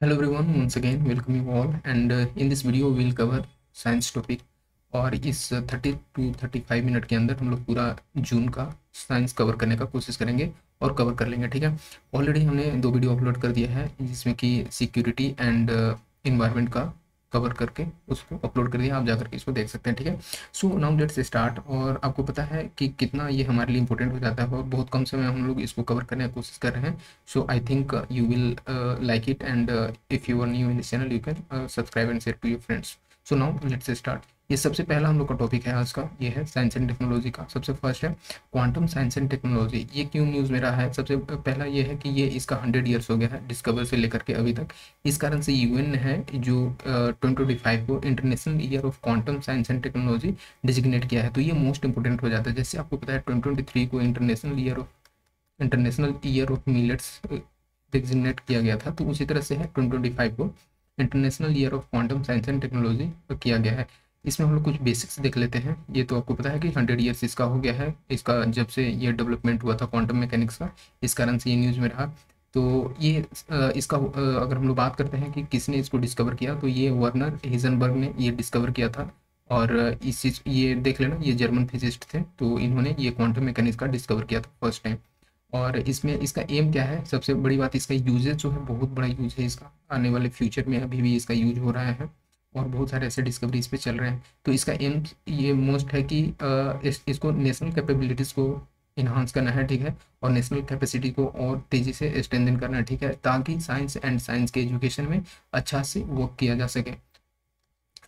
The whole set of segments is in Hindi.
Hello everyone, once again welcome you all and in this video we will cover science topic. और इस 30 to 35 मिनट के अंदर हम लोग पूरा जून का साइंस कवर करने का कोशिश करेंगे और कवर कर लेंगे। ठीक है, ऑलरेडी हमने 2 वीडियो अपलोड कर दिया है जिसमें कि सिक्योरिटी एंड इन्वायरमेंट का कवर करके उसको अपलोड कर दिया, आप जाकर के इसको देख सकते हैं। ठीक है, सो नाउ लेट्स स्टार्ट। और आपको पता है कि कितना ये हमारे लिए इंपॉर्टेंट हो जाता है और बहुत कम समय में हम लोग इसको कवर करने की कोशिश कर रहे हैं। So I think you will like it, and if you are new in this channel you can subscribe and share to your friends. So now let's start। ये सबसे पहला हम लोग का टॉपिक है आज का, ये है साइंस एंड टेक्नोलॉजी का। सबसे फर्स्ट है क्वांटम साइंस एंड टेक्नोलॉजी। ये क्यों न्यूज़ में रहा है? सबसे पहला ये है कि ये इसका 100 ईयर्स हो गया है डिस्कवर से लेकर के अभी तक। इस कारण से यूएन है जो 2025 को international year of quantum science and technology designate किया है। तो ये मोस्ट इंपोर्टेंट हो जाता है। जैसे आपको पता है 2023 को international year of millets designate किया गया था, तो उसी तरह से है 2025 को international year of quantum science and technology किया गया है। इसमें हम लोग कुछ बेसिक्स देख लेते हैं। ये तो आपको पता है कि 100 ईयर्स इसका हो गया है, इसका जब से ये डेवलपमेंट हुआ था क्वांटम मैकेनिक्स का, इस कारण से ये न्यूज़ में रहा। तो ये इसका अगर हम लोग बात करते हैं कि किसने इसको डिस्कवर किया, तो ये वर्नर हिजनबर्ग ने ये डिस्कवर किया था। और इस चीज़ ये देख लेना, ये जर्मन फिजिस्ट थे, तो इन्होंने ये क्वांटम मैकेनिक्स का डिस्कवर किया था फर्स्ट टाइम। और इसमें इसका एम क्या है? सबसे बड़ी बात, इसका यूजेज जो है बहुत बड़ा यूज है इसका, आने वाले फ्यूचर में अभी भी इसका यूज हो रहा है और बहुत सारे ऐसे डिस्कवरी इस पे चल रहे हैं। तो इसका एम ये मोस्ट है कि इसको नेशनल कैपेबिलिटीज़ को इन्हांस करना है। ठीक है, और नेशनल कैपेसिटी को और तेज़ी से स्ट्रेंथन करना है। ठीक है, ताकि साइंस के एजुकेशन में अच्छा से वर्क किया जा सके।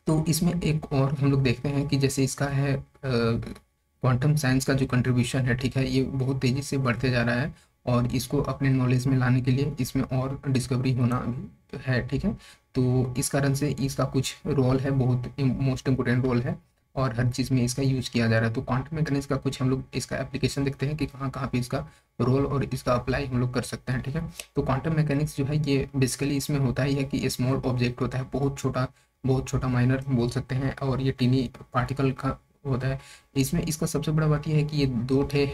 तो इसमें एक और हम लोग देखते हैं कि जैसे इसका है क्वांटम साइंस का जो कंट्रीब्यूशन है, ठीक है, ये बहुत तेज़ी से बढ़ते जा रहा है और इसको अपने नॉलेज में लाने के लिए इसमें और डिस्कवरी होना अभी है। ठीक है, तो इस कारण से इसका कुछ रोल है, बहुत मोस्ट इम्पोर्टेंट रोल है और हर चीज़ में इसका यूज़ किया जा रहा है। तो क्वांटम मैकेनिक्स का कुछ हम लोग इसका एप्लीकेशन देखते हैं कि कहाँ कहाँ पे इसका रोल और इसका अप्लाई हम लोग कर सकते हैं। ठीक है, तो क्वांटम मैकेनिक्स जो है ये बेसिकली इसमें होता ही है कि स्मॉल ऑब्जेक्ट होता है, बहुत छोटा माइनर बोल सकते हैं, और ये टीनी पार्टिकल का होता है। इसमें इसका सबसे बड़ा बात यह है कि ये दो ठे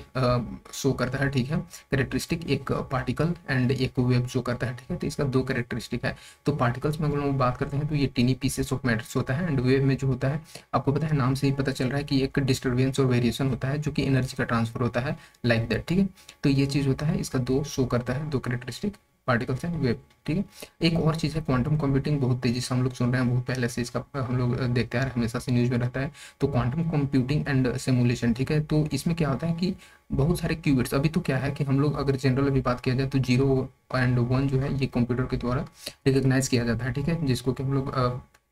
शो करता है। ठीक है, कैरेक्टरिस्टिक, एक पार्टिकल एंड एक वेव शो करता है। ठीक है, तो इसका दो कैरेक्टरिस्टिक है। तो पार्टिकल्स में अगर हम बात करते हैं तो ये टीनी पीसेस ऑफ मैटर्स होता है, एंड वेव में जो होता है, आपको पता है नाम से ही पता चल रहा है कि एक डिस्टर्बेंस और वेरिएशन होता है जो कि एनर्जी का ट्रांसफर होता है, लाइक दैट। ठीक है, तो ये चीज़ होता है, इसका दो शो करता है, दो कैरेक्टरिस्टिक, पार्टिकल्स एंड वेव। ठीक है, एक और चीज़ है क्वांटम कंप्यूटिंग, बहुत तेजी से हम लोग सुन रहे हैं, बहुत पहले से इसका हम लोग देखते आ रहे हैं, हमेशा से न्यूज़ में रहता है। तो क्वांटम कंप्यूटिंग एंड सिमुलेशन, ठीक है, तो इसमें क्या होता है कि बहुत सारे क्यूबिट्स, अभी तो क्या है कि हम लोग अगर जनरल अभी बात किया जाए तो 0 एंड 1 जो है ये कंप्यूटर के द्वारा रिकग्नाइज किया जाता है। ठीक है, जिसको कि हम लोग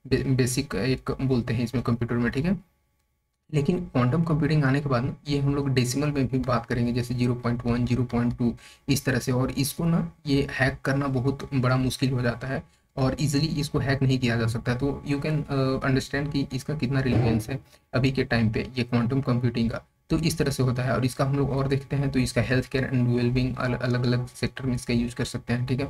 बेसिक एक बोलते हैं इसमें कंप्यूटर में। ठीक है, लेकिन क्वांटम कंप्यूटिंग आने के बाद ना ये हम लोग डेसिमल में भी बात करेंगे, जैसे 0.1, 0.2, इस तरह से। और इसको ना ये हैक करना बहुत बड़ा मुश्किल हो जाता है और इजीली इसको हैक नहीं किया जा सकता। तो यू कैन अंडरस्टैंड कि इसका कितना रिलेवेंस है अभी के टाइम पे ये क्वांटम कंप्यूटिंग का। तो इस तरह से होता है। और इसका हम लोग और देखते हैं तो इसका हेल्थ केयर एंड वेलबींग अलग अलग सेक्टर में इसका यूज कर सकते हैं। ठीक है,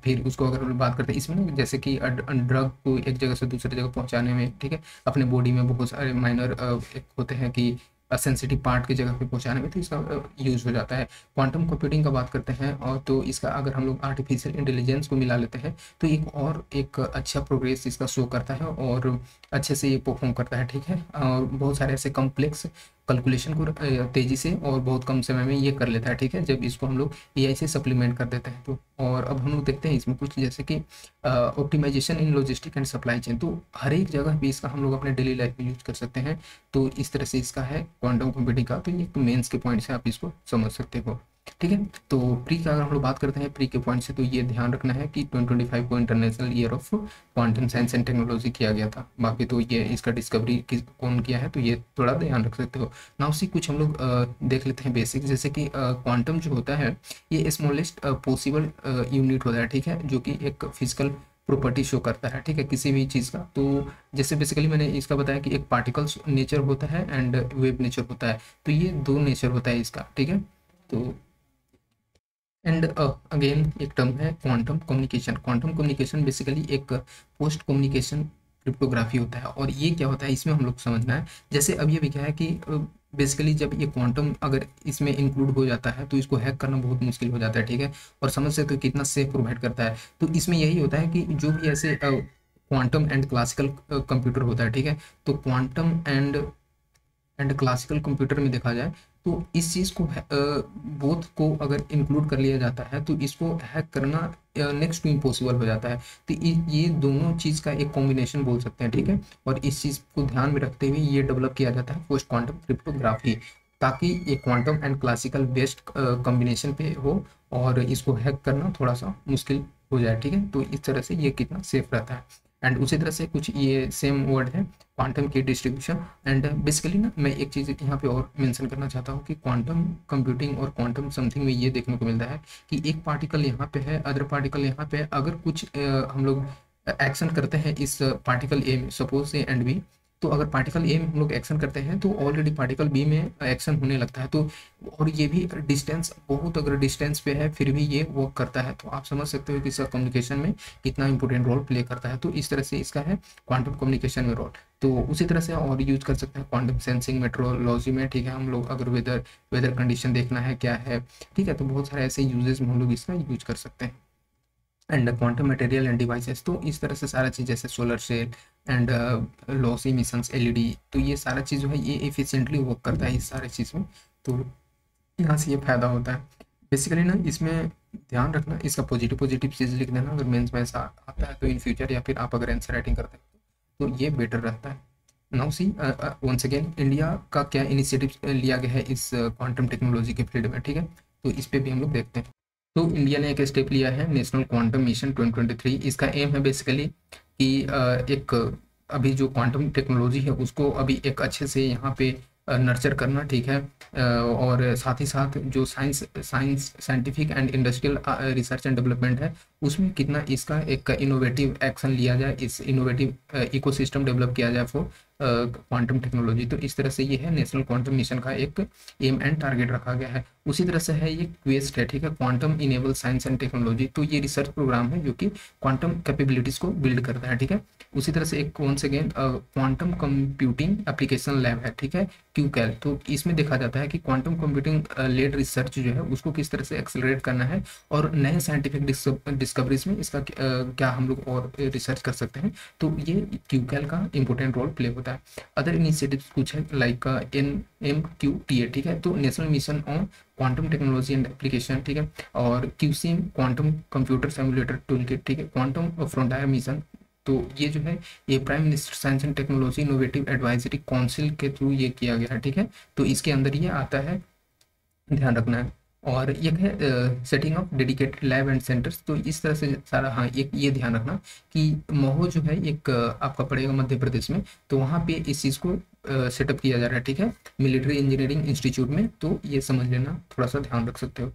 फिर उसको अगर हम लोग बात करते हैं इसमें ना, जैसे कि ड्रग को एक जगह से दूसरी जगह पहुंचाने में, ठीक है, अपने बॉडी में बहुत सारे माइनर एक होते हैं कि सेंसिटिव पार्ट की जगह पे पहुंचाने में, तो इसका यूज़ हो जाता है। क्वांटम कंप्यूटिंग का बात करते हैं और तो इसका अगर हम लोग आर्टिफिशियल इंटेलिजेंस को मिला लेते हैं तो एक अच्छा प्रोग्रेस इसका शो करता है और अच्छे से ये परफॉर्म करता है। ठीक है, और बहुत सारे ऐसे कॉम्प्लेक्स कैलकुलेशन को तेज़ी से और बहुत कम समय में ये कर लेता है। ठीक है, जब इसको हम लोग एआई से सप्लीमेंट कर देते हैं तो। और अब हम लोग देखते हैं इसमें कुछ जैसे कि optimization in logistic and supply chain, तो हर एक जगह भी इसका हम लोग अपने डेली लाइफ में यूज कर सकते हैं। तो इस तरह से इसका है क्वांटम कंप्यूटिंग का। तो ये तो मेंस के पॉइंट से आप इसको समझ सकते हो। ठीक है, तो प्री का अगर हम लोग बात करते हैं प्री के पॉइंट से, तो ये ध्यान रखना है कि 2025 को international year of quantum science and technology किया गया था। बाकी तो ये इसका डिस्कवरी कौन किया है तो ये थोड़ा ध्यान रख सकते हो। नाउ सी कुछ हम लोग देख लेते हैं बेसिक, जैसे कि क्वांटम जो होता है ये स्मॉलेस्ट पॉसिबल यूनिट होता है। ठीक है, जो कि एक फिजिकल प्रॉपर्टी शो करता है। ठीक है, किसी भी चीज़ का। तो जैसे बेसिकली मैंने इसका बताया कि एक पार्टिकल्स नेचर होता है एंड वेव नेचर होता है, तो ये दो नेचर होता है इसका। ठीक है, तो एंड अगेन एक टर्म है quantum communication. Quantum communication basically एक पोस्ट कम्युनिकेशन क्रिप्टोग्राफी होता है। और ये क्या होता है इसमें हम लोग समझना है। जैसे अब ये भी क्या है कि बेसिकली जब ये क्वांटम अगर इसमें इंक्लूड हो जाता है तो इसको हैक करना बहुत मुश्किल हो जाता है, ठीक है। और समझ सकते हो कितना सेफ प्रोवाइड करता है। तो इसमें यही होता है कि जो भी ऐसे क्वांटम एंड क्लासिकल कंप्यूटर होता है, ठीक है। तो क्वांटम एंड क्लासिकल कंप्यूटर में देखा जाए तो इस चीज़ को बोथ को अगर इंक्लूड कर लिया जाता है तो इसको हैक करना नेक्स्ट टू इम्पॉसिबल हो जाता है। तो ये दोनों चीज़ का एक कॉम्बिनेशन बोल सकते हैं, ठीक है। और इस चीज़ को ध्यान में रखते हुए ये डेवलप किया जाता है पोस्ट क्वांटम क्रिप्टोग्राफी, ताकि ये quantum and classical based combination पे हो और इसको हैक करना थोड़ा सा मुश्किल हो जाए, ठीक है। तो इस तरह से ये कितना सेफ रहता है। एंड उसी तरह से कुछ ये सेम वर्ड है क्वांटम की डिस्ट्रीब्यूशन। एंड बेसिकली ना मैं एक चीज़ यहाँ पे और मेंशन करना चाहता हूँ कि क्वांटम कंप्यूटिंग और क्वांटम समथिंग में ये देखने को मिलता है कि एक पार्टिकल यहाँ पे है, अदर पार्टिकल यहाँ पे है। अगर कुछ हम लोग एक्शन करते हैं इस पार्टिकल ए में, सपोज से एंड बी, तो अगर पार्टिकल ए में हम लोग एक्शन करते हैं तो ऑलरेडी पार्टिकल बी में एक्शन होने लगता है। तो और ये भी डिस्टेंस बहुत, अगर डिस्टेंस पे है फिर भी ये वर्क करता है। तो आप समझ सकते हो कि इसका कम्युनिकेशन में कितना इंपॉर्टेंट रोल प्ले करता है। तो इस तरह से इसका है क्वांटम कम्युनिकेशन में रोल। तो उसी तरह से और यूज कर सकते हैं क्वांटम सेंसिंग मेट्रोलॉजी में, ठीक है। हम लोग अगर वेदर कंडीशन देखना है क्या है, ठीक है, तो बहुत सारे ऐसे यूजेस में हम लोग इसका यूज कर सकते हैं। And quantum material and devices, तो इस तरह से सारा चीज़ जैसे solar cell and loss emissions LED, तो ये सारा चीज़ जो है ये एफिशिएंटली वर्क करता है इस सारे चीज़ में। तो यहाँ से ये फायदा होता है बेसिकली ना। इसमें ध्यान रखना, इसका पॉजिटिव चीज़ लिख देना अगर मेंस में ऐसा आता है तो इन फ्यूचर, या फिर आप अगर आंसर राइटिंग करते हैं तो ये बेटर रहता है। Now see once again India का क्या इनिशिएटिव लिया गया है इस क्वांटम टेक्नोलॉजी के फील्ड में, ठीक है। तो इस पे भी हम लोग देखते हैं। तो इंडिया ने एक स्टेप लिया है नेशनल क्वांटम मिशन 2023। इसका एम है बेसिकली कि एक अभी जो क्वांटम टेक्नोलॉजी है उसको अभी एक अच्छे से यहाँ पे नर्चर करना, ठीक है। और साथ ही साथ जो scientific and industrial research and development है उसमें कितना इसका एक इनोवेटिव एक्शन लिया जाए, इस इनोवेटिव इकोसिस्टम डेवलप किया जाए फॉर क्वांटम टेक्नोलॉजी। तो इस तरह से ये है नेशनल क्वांटम मिशन का एक एम एंड टारगेट रखा गया है। उसी तरह से है ये क्वेस्ट है, ठीक है, quantum enable science and technology. तो ये रिसर्च प्रोग्राम है जो कि क्वांटम कैपेबिलिटीज को बिल्ड करता है, ठीक है। उसी तरह से एक once again quantum computing application lab है, ठीक है, क्यूकैल। तो इसमें देखा जाता है कि क्वांटम कंप्यूटिंग लेड रिसर्च जो है उसको किस तरह से एक्सेलरेट करना है और नए साइंटिफिक डिस्कवरीज में इसका क्या हम लोग और रिसर्च कर सकते हैं। तो ये क्यूकैल का इंपॉर्टेंट रोल प्ले होता है। अदर इनिशिएटिव्स कुछ है लाइक NMQTA, ठीक है, तो national mission on quantum technology and application, ठीक है। और QCM quantum computer simulator tool kit, ठीक है। क्वांटम फ्रंटियर मिशन, तो ये जो है ये prime minister science and technology innovative advisory council के थ्रू ये किया गया है, ठीक है। तो इसके अंदर ये आता है, ध्यान रखना है। और एक है setting up dedicated lab and centres. तो इस तरह से सारा, हाँ, एक ये ध्यान रखना कि महो जो है एक आपका पड़ेगा मध्य प्रदेश में, तो वहाँ पे इस चीज़ को सेटअप किया जा रहा है, ठीक है, मिलिट्री इंजीनियरिंग इंस्टीट्यूट में। तो ये समझ लेना, थोड़ा सा ध्यान रख सकते हो।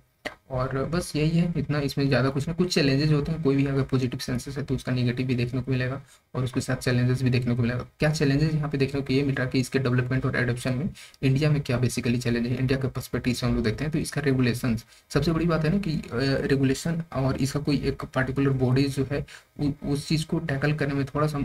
और बस यही है, इतना, इसमें ज़्यादा कुछ नहीं। कुछ चैलेंजेस होते हैं, कोई भी अगर पॉजिटिव सेंसेस है तो उसका नेगेटिव भी देखने को मिलेगा और उसके साथ चैलेंजेस भी देखने को मिलेगा। क्या चैलेंजेस यहाँ पे देखने को ये मिल रहा है कि इसके डेवलपमेंट और एडॉप्शन में इंडिया में क्या बेसिकली चैलेंज है, इंडिया के पर्सपेक्टिव से हम लोग देखते हैं। तो इसका रेगुलेशन सबसे बड़ी बात है ना कि रेगुलेशन और इसका कोई एक पर्टिकुलर बॉडी जो है उस चीज़ को टैकल करने में थोड़ा सा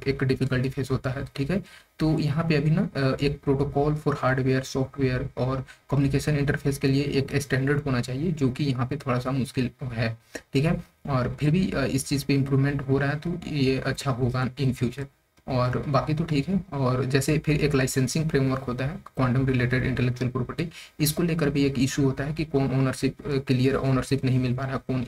एक डिफिकल्टी फेस होता है, ठीक है। तो यहाँ पे अभी ना एक प्रोटोकॉल फॉर हार्डवेयर सॉफ्टवेयर और कम्युनिकेशन इंटरफेस के लिए एक स्टैंडर्ड होना चाहिए, जो कि यहाँ पे थोड़ा सा मुश्किल है, ठीक है। और फिर भी इस चीज़ पे इम्प्रूवमेंट हो रहा है तो ये अच्छा होगा इन फ्यूचर। और बाकी तो ठीक है। और जैसे फिर एक लाइसेंसिंग फ्रेमवर्क होता है क्वांटम रिलेटेड इंटेलेक्चुअल प्रॉपर्टी, इसको लेकर भी एक इशू होता है कि कौन ओनरशिप, क्लियर ओनरशिप नहीं मिल पा रहा, कौन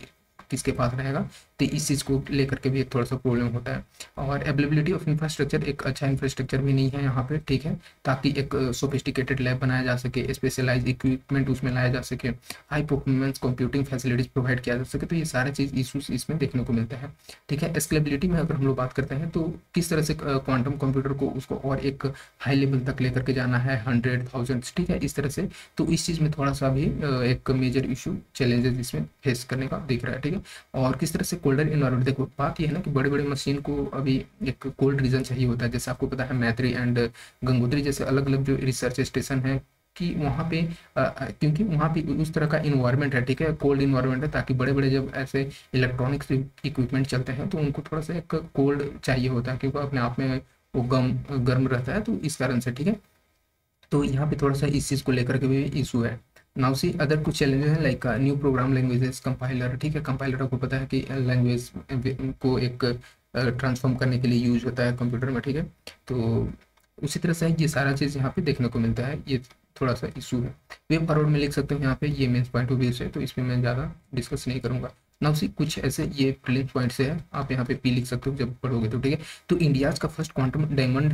किसके पास रहेगा। तो इस चीज़ को लेकर के भी एक थोड़ा सा प्रॉब्लम होता है। और अवेलेबिलिटी ऑफ इंफ्रास्ट्रक्चर, एक अच्छा इंफ्रास्ट्रक्चर भी नहीं है यहाँ पे, ठीक है, ताकि एक सोफिस्टिकेटेड लैब बनाया जा सके, स्पेशलाइज इक्विपमेंट उसमें लाया जा सके, high performance computing facilities provide किया जा सके। तो ये सारे चीज़ इशूज इसमें देखने को मिलता है, ठीक है। स्केलेबिलिटी में अगर हम लोग बात करते हैं तो किस तरह से क्वांटम कंप्यूटर को उसको और एक हाई लेवल तक लेकर के जाना है, 100,000, ठीक है, इस तरह से। तो इस चीज़ में थोड़ा सा भी एक मेजर इशू चैलेंजेस इसमें फेस करने का दिख रहा है, ठीक है। और किस तरह से कोल्डर इन्वायरमेंट, देखो बात ये है ना कि बड़े बड़े मशीन को अभी एक कोल्ड रीजन चाहिए होता है। जैसे आपको पता है मैत्री एंड गंगोत्री जैसे अलग अलग जो रिसर्च स्टेशन है कि वहाँ पे क्योंकि वहाँ पे उस तरह का इन्वायरमेंट है, ठीक है, कोल्ड इन्वायरमेंट है, ताकि बड़े बड़े जब ऐसे इलेक्ट्रॉनिक्स इक्विपमेंट चलते हैं तो उनको थोड़ा सा एक कोल्ड चाहिए होता है, क्योंकि अपने आप में वो गर्म रहता है, तो इस कारण से, ठीक है। तो यहाँ पे थोड़ा सा इस चीज़ को लेकर के भी इशू है। नाउ सी अदर कुछ चैलेंजेस हैं like new program languages, compiler, ठीक है। कंपाइलर आपको पता है कि लैंग्वेज को एक ट्रांसफॉर्म करने के लिए यूज होता है कंप्यूटर में, ठीक है। तो उसी तरह से ये सारा चीज़ यहाँ पे देखने को मिलता है, ये थोड़ा सा इशू है। वे फॉरवर्ड में लिख सकते हो यहाँ पे, ये मेंस पॉइंट ऑफ व्यू से, तो इसमें मैं ज़्यादा डिस्कस नहीं करूँगा। नाउ सी कुछ ऐसे ये प्रीलिम्स पॉइंट से है, आप यहाँ पे पी लिख सकते हो जब पढ़ोगे तो, ठीक है। तो इंडियाज का फर्स्ट क्वांटम डायमंड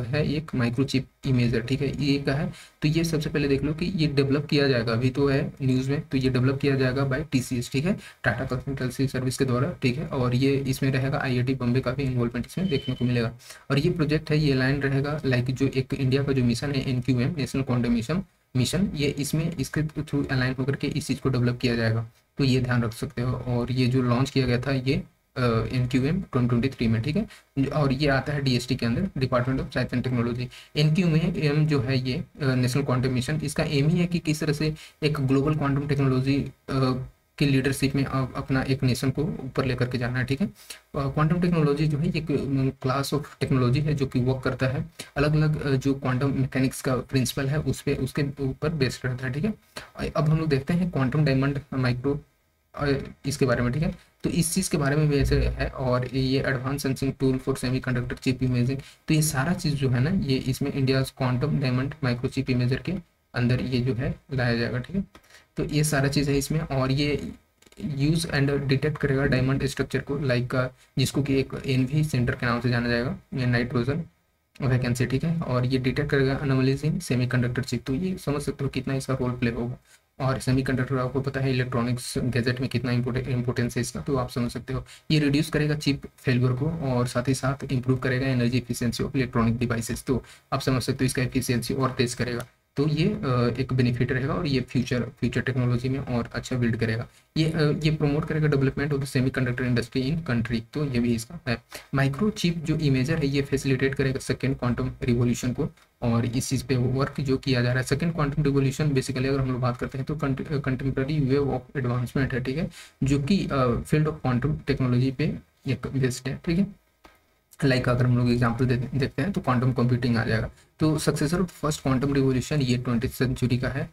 है एक माइक्रोचिप इमेजर, ठीक है, ये का है। तो ये सबसे पहले देख लो कि ये डेवलप किया जाएगा, अभी तो है न्यूज़ में, तो ये डेवलप किया जाएगा बाय TCS, ठीक है, टाटा कंसल्टेंसी सर्विस के द्वारा, ठीक है। और ये इसमें रहेगा IIT बॉम्बे का भी इन्वॉल्वमेंट इसमें देखने को मिलेगा। और ये प्रोजेक्ट है, ये लाइन रहेगा लाइक जो एक इंडिया का जो मिशन है NQM, नेशनल क्वांटम मिशन, ये इसमें इसके थ्रू अलाइन होकर के इस चीज़ को डेवलप किया जाएगा, तो ये ध्यान रख सकते हो। और ये जो लॉन्च किया गया था ये NQM 2023 में, ठीक है। और ये आता है DST के अंदर, department of science and technology. NQM जो है ये नेशनल क्वांटम मिशन, इसका एम ही है कि किस तरह से एक ग्लोबल क्वांटम टेक्नोलॉजी की लीडरशिप में अपना एक नेशन को ऊपर लेकर के जाना है, ठीक है। क्वांटम टेक्नोलॉजी जो है ये क्लास ऑफ टेक्नोलॉजी है जो कि वर्क करता है अलग अलग जो क्वांटम मैकेनिक्स का प्रिंसिपल है उस पे, उसके ऊपर बेस्ड रहता है, ठीक है। अब हम लोग देखते हैं क्वांटम डायमंड माइक्रो इसके बारे में, ठीक है। तो इस चीज़ के बारे में भी ऐसे है, और ये advance sensing tool for semiconductor chip imaging, तो ये सारा चीज़ जो है ना, ये इसमें India quantum diamond micro chip imager के अंदर ये जो है लाया जाएगा, ठीक है। तो ये सारा चीज़ है इसमें, और ये यूज़ एंड डिटेक्ट करेगा डायमंड स्ट्रक्चर को, लाइक जिसको कि एक NV सेंटर के नाम से जाना जाएगा, ये नाइट्रोजन वैकेंसी, ठीक है। और ये डिटेक्ट करेगा अनोमलीज इन सेमीकंडक्टर चिप, तो ये समझ सकते हो कितना इसका रोल प्ले होगा। और सेमीकंडक्टर आपको पता है इलेक्ट्रॉनिक्स गैजेट में कितना इंपोर्टेंस है इसका, तो आप समझ सकते हो। ये रिड्यूस करेगा चिप फेलियर को, और साथ ही साथ इंप्रूव करेगा energy efficiency of electronic devices, तो आप समझ सकते हो इसका एफिशिएंसी और तेज करेगा। तो ये एक बेनिफिट रहेगा, और ये फ्यूचर टेक्नोलॉजी में और अच्छा बिल्ड करेगा। ये प्रमोट करेगा development of the semiconductor industry in country, तो ये भी इसका है। माइक्रो चिप जो इमेजर है ये फैसिलिटेट करेगा सेकेंड क्वांटम रिवॉल्यूशन को, और इस चीज़ पे वर्क जो किया जा रहा है। सेकेंड क्वांटम रिवॉल्यूशन बेसिकली अगर हम लोग बात करते हैं तो कंटेम्प्रेरी वेव ऑफ एडवांसमेंट है, ठीक है, जो कि फील्ड ऑफ क्वांटम टेक्नोलॉजी पे एक बेस्ड है, ठीक है। लाइक अगर हम लोग एग्जाम्पल देखते हैं तो क्वांटम कंप्यूटिंग आ जाएगा। तो successor of first quantum revolution ये 20th सेंचुरी का है,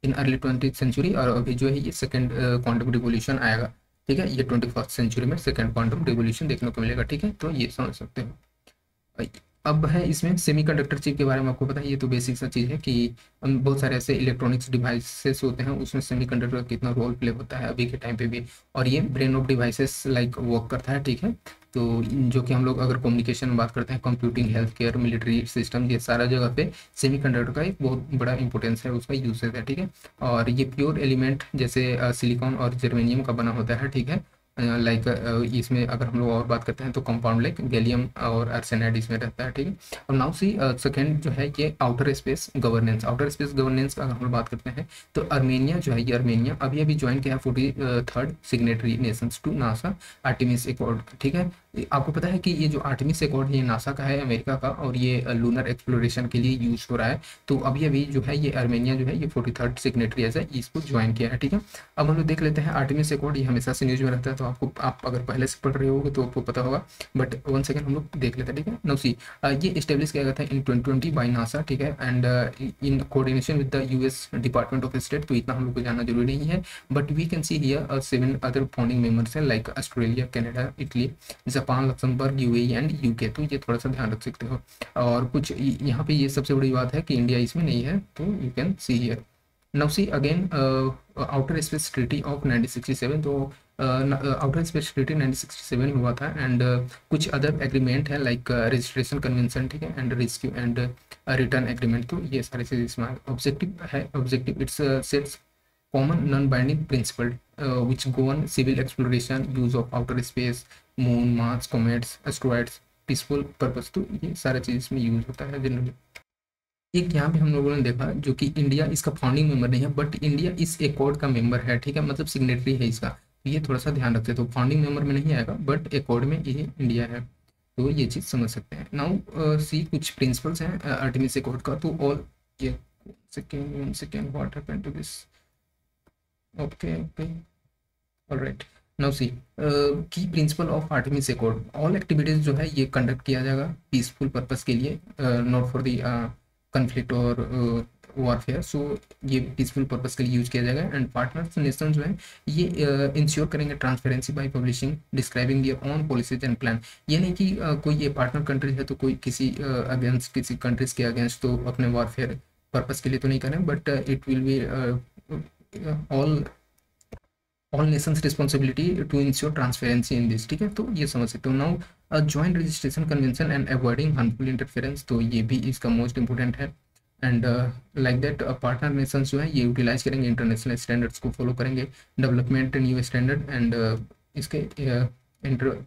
इन अर्ली 20th सेंचुरी, और अभी जो है ये सेकेंड क्वांटम रिवॉल्यूशन आएगा, ठीक है। ये 21st सेंचुरी में सेकेंड क्वांटम रिवॉल्यूशन देखने को मिलेगा, ठीक है। तो ये समझ सकते हो। अब है इसमें सेमीकंडक्टर चिप के बारे में, आपको पता है ये तो बेसिक सा चीज़ है कि बहुत सारे ऐसे इलेक्ट्रॉनिक्स डिवाइसेस होते हैं, उसमें सेमीकंडक्टर का कितना रोल प्ले होता है अभी के टाइम पे भी, और ये brain of devices like work करता है, ठीक है। तो जो कि हम लोग अगर कम्युनिकेशन में बात करते हैं, computing, health care, military system, ये सारा जगह पे सेमीकंडक्टर का एक बहुत बड़ा इंपॉर्टेंस है, उसका यूसेज है, ठीक है। और ये प्योर एलिमेंट जैसे सिलिकॉन और जर्मेनियम का बना होता है, ठीक है। लाइक इसमें अगर हम लोग और बात करते हैं तो कंपाउंड लाइक गैलियम और आर्सेनाइड इसमें रहता है, ठीक है। और नाउ सी सेकेंड जो है ये outer space governance, outer space governance का अगर हम लोग बात करते हैं तो अर्मेनिया जो है, ये अर्मेनिया अभी अभी ज्वाइन किया है 43rd signatory nations to NASA Artemis accord, ठीक है। आपको पता है कि ये जो आर्टेमिस एकॉर्ड ये नासा का है, अमेरिका का, और ये लूनर एक्सप्लोरेशन के लिए यूज हो रहा है। तो अभी अभी जो है ये अर्मेनिया जो है ये 43rd सिग्नेटरी है, इसको ज्वाइन किया है, ठीक है। अब हम लोग देख लेते हैं आर्टेमिस एकॉर्ड, ये हमेशा से न्यूज में रहता है, तो आपको, आप अगर पहले से पढ़ रहे होगे तो आपको पता होगा, बट वन सेकंड हम लोग देख लेते हैं, ठीक है। नाउ सी ये इस्टेब्लिश किया गया था इन 2020 बाय नासा, ठीक है, and in coordination with the US department of state, तो इतना हम लोग को जानना जरूरी नहीं है, but we can see here 7 other founding members हैं like Australia, Canada, Italy, Japan, Luxembourg, UAE and UK, तो ये थोड़ा सा ध्यान रख सकते हो। और कुछ यहाँ पे ये सबसे बड़ी बात है कि इंडिया इसमें नहीं है, तो you can see here. Now see again outer space treaty of 1967, तो आउटर स्पेस ट्रीटी 1967 में हुआ था, एंड कुछ अदर एग्रीमेंट है लाइक रजिस्ट्रेशन कन्वेंशन, ठीक है, and rescue and return agreement, तो ये सारे चीज़ इसमें ऑब्जेक्टिव है। Objective it's sets common non-binding principle which govern civil exploration, use of outer space, moon, Mars, comets, asteroids, peaceful purpose, तो ये सारा चीज़ इसमें यूज होता है जनरली। एक यहाँ पे हम लोगों ने देखा जो कि इंडिया इसका फाउंडिंग मेंबर नहीं है, बट इंडिया इस एकॉर्ड का मेंबर है, ठीक है, मतलब सिग्नेटरी है इसका, तो ये थोड़ा सा ध्यान रखते हैं। तो फाउंडिंग मेंबर में नहीं आएगा, बट एकॉर्ड में ये इंडिया है, तो ये चीज़ समझ सकते हैं। नाउ सी कुछ प्रिंसिपल्स हैं आर्टेमिस एकॉर्ड का, तो ऑल ये second what happened to this, okay all right. Now see की principle of Artemis accord, all activities जो है ये कंडक्ट किया जाएगा पीसफुल पर्पस के लिए, नॉट फॉर द कन्फ्लिक्ट और वॉरफेयर, सो ये पीसफुल पर्पस के लिए यूज किया जाएगा। एंड पार्टनर्स नेशन जो है ये इंश्योर करेंगे transparency by publishing describing their own policies and plan. ये नहीं कि कोई ये पार्टनर कंट्रीज है तो कोई किसी अगेंस्ट किसी कंट्रीज के अगेंस्ट तो अपने वॉरफेयर पर्पस के लिए तो नहीं करें, but it will be all nations responsibility to ensure transparency in this, ठीक है। तो ये समझ सकते हो। Now joint registration convention and avoiding harmful interference, तो ये भी इसका मोस्ट इंपॉर्टेंट है। And like that partner nations जो है ये यूटिलाइज करेंगे इंटरनेशनल स्टैंडर्ड्स को फॉलो करेंगे, डेवलपमेंट न्यू स्टैंडर्ड एंड इसके इंटर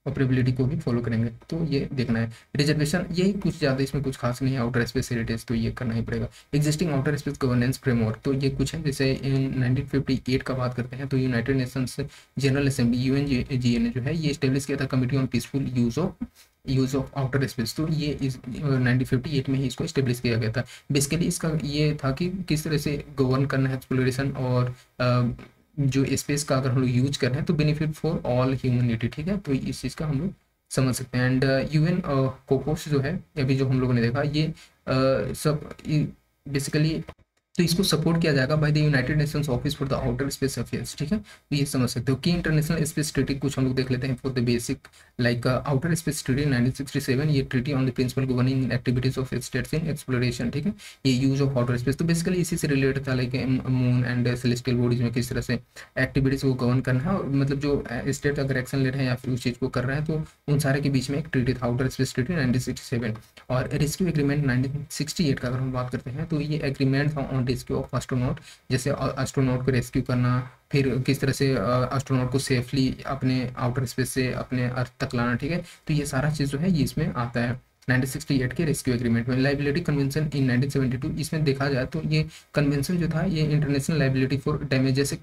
ऑपरेबिलिटी को भी फॉलो करेंगे। तो ये देखना है। रिजर्वेशन यही कुछ ज़्यादा इसमें कुछ खास नहीं है। आउटर स्पेस हेरिटेज तो ये करना ही पड़ेगा। Existing outer space governance framework, तो ये कुछ है जैसे इन 1958 का बात करते हैं तो United Nations general assembly UNGA ने जो है ये स्टेब्लिश किया था committee on peaceful use of outer space. तो ये इस 1958 में ही इसको स्टेब्लिश किया गया था। बेसिकली इसका ये था कि किस तरह से गवर्न करना है एक्सप्लोरेशन और जो स्पेस का अगर हम लोग यूज कर रहे हैं तो बेनिफिट फॉर ऑल ह्यूमनिटी, ठीक है। तो इस चीज़ का हम लोग समझ सकते हैं। एंड UN कोकोस जो है अभी जो हम लोगों ने देखा ये सब बेसिकली तो इसको सपोर्ट किया जाएगा by the United Nations office for the outer space affairs, ठीक है। तो ये समझ सकते हो कि इंटरनेशनल स्पेस ट्रीटी कुछ हम लोग देख लेते हैं for the basic like outer space treaty 1967, ये treaty on the principle governing activities of states in exploration, ठीक है। ये यूज ऑफ आउटर स्पेस तो बेसिकली इसी से रिलेटेड था, like moon and celestial bodies में किस तरह से एक्टिविटीज को गवर्न करना है, मतलब जो स्टेट अगर एक्शन ले रहे हैं या फिर उस चीज़ को कर रहे हैं तो उन सारे के बीच में एक ट्रीटी था आउटर स्पेस ट्रीटी 1967। और रेस्क्यू एग्रीमेंट 1968 का अगर हम बात करते हैं तो ये एग्रीमेंट था ऑन रेस्क्यू ऑफ एस्ट्रोनॉट, जैसे एस्ट्रोनॉट को रेस्क्यू करना, फिर किस तरह से एस्ट्रोनॉट को सेफली अपने आउटर स्पेस से अपने अर्थ तक लाना, ठीक है। तो ये सारा चीज़ जो है ये इसमें आता है 1968 के रेस्क्यू एग्रीमेंट में। लाइबिलिटी कन्वेंशन इन 1972, इसमें देखा जाए तो ये कन्वेंशन जो था ये इंटरनेशनल लाइबिलिटी फॉर डैमेज, जैसे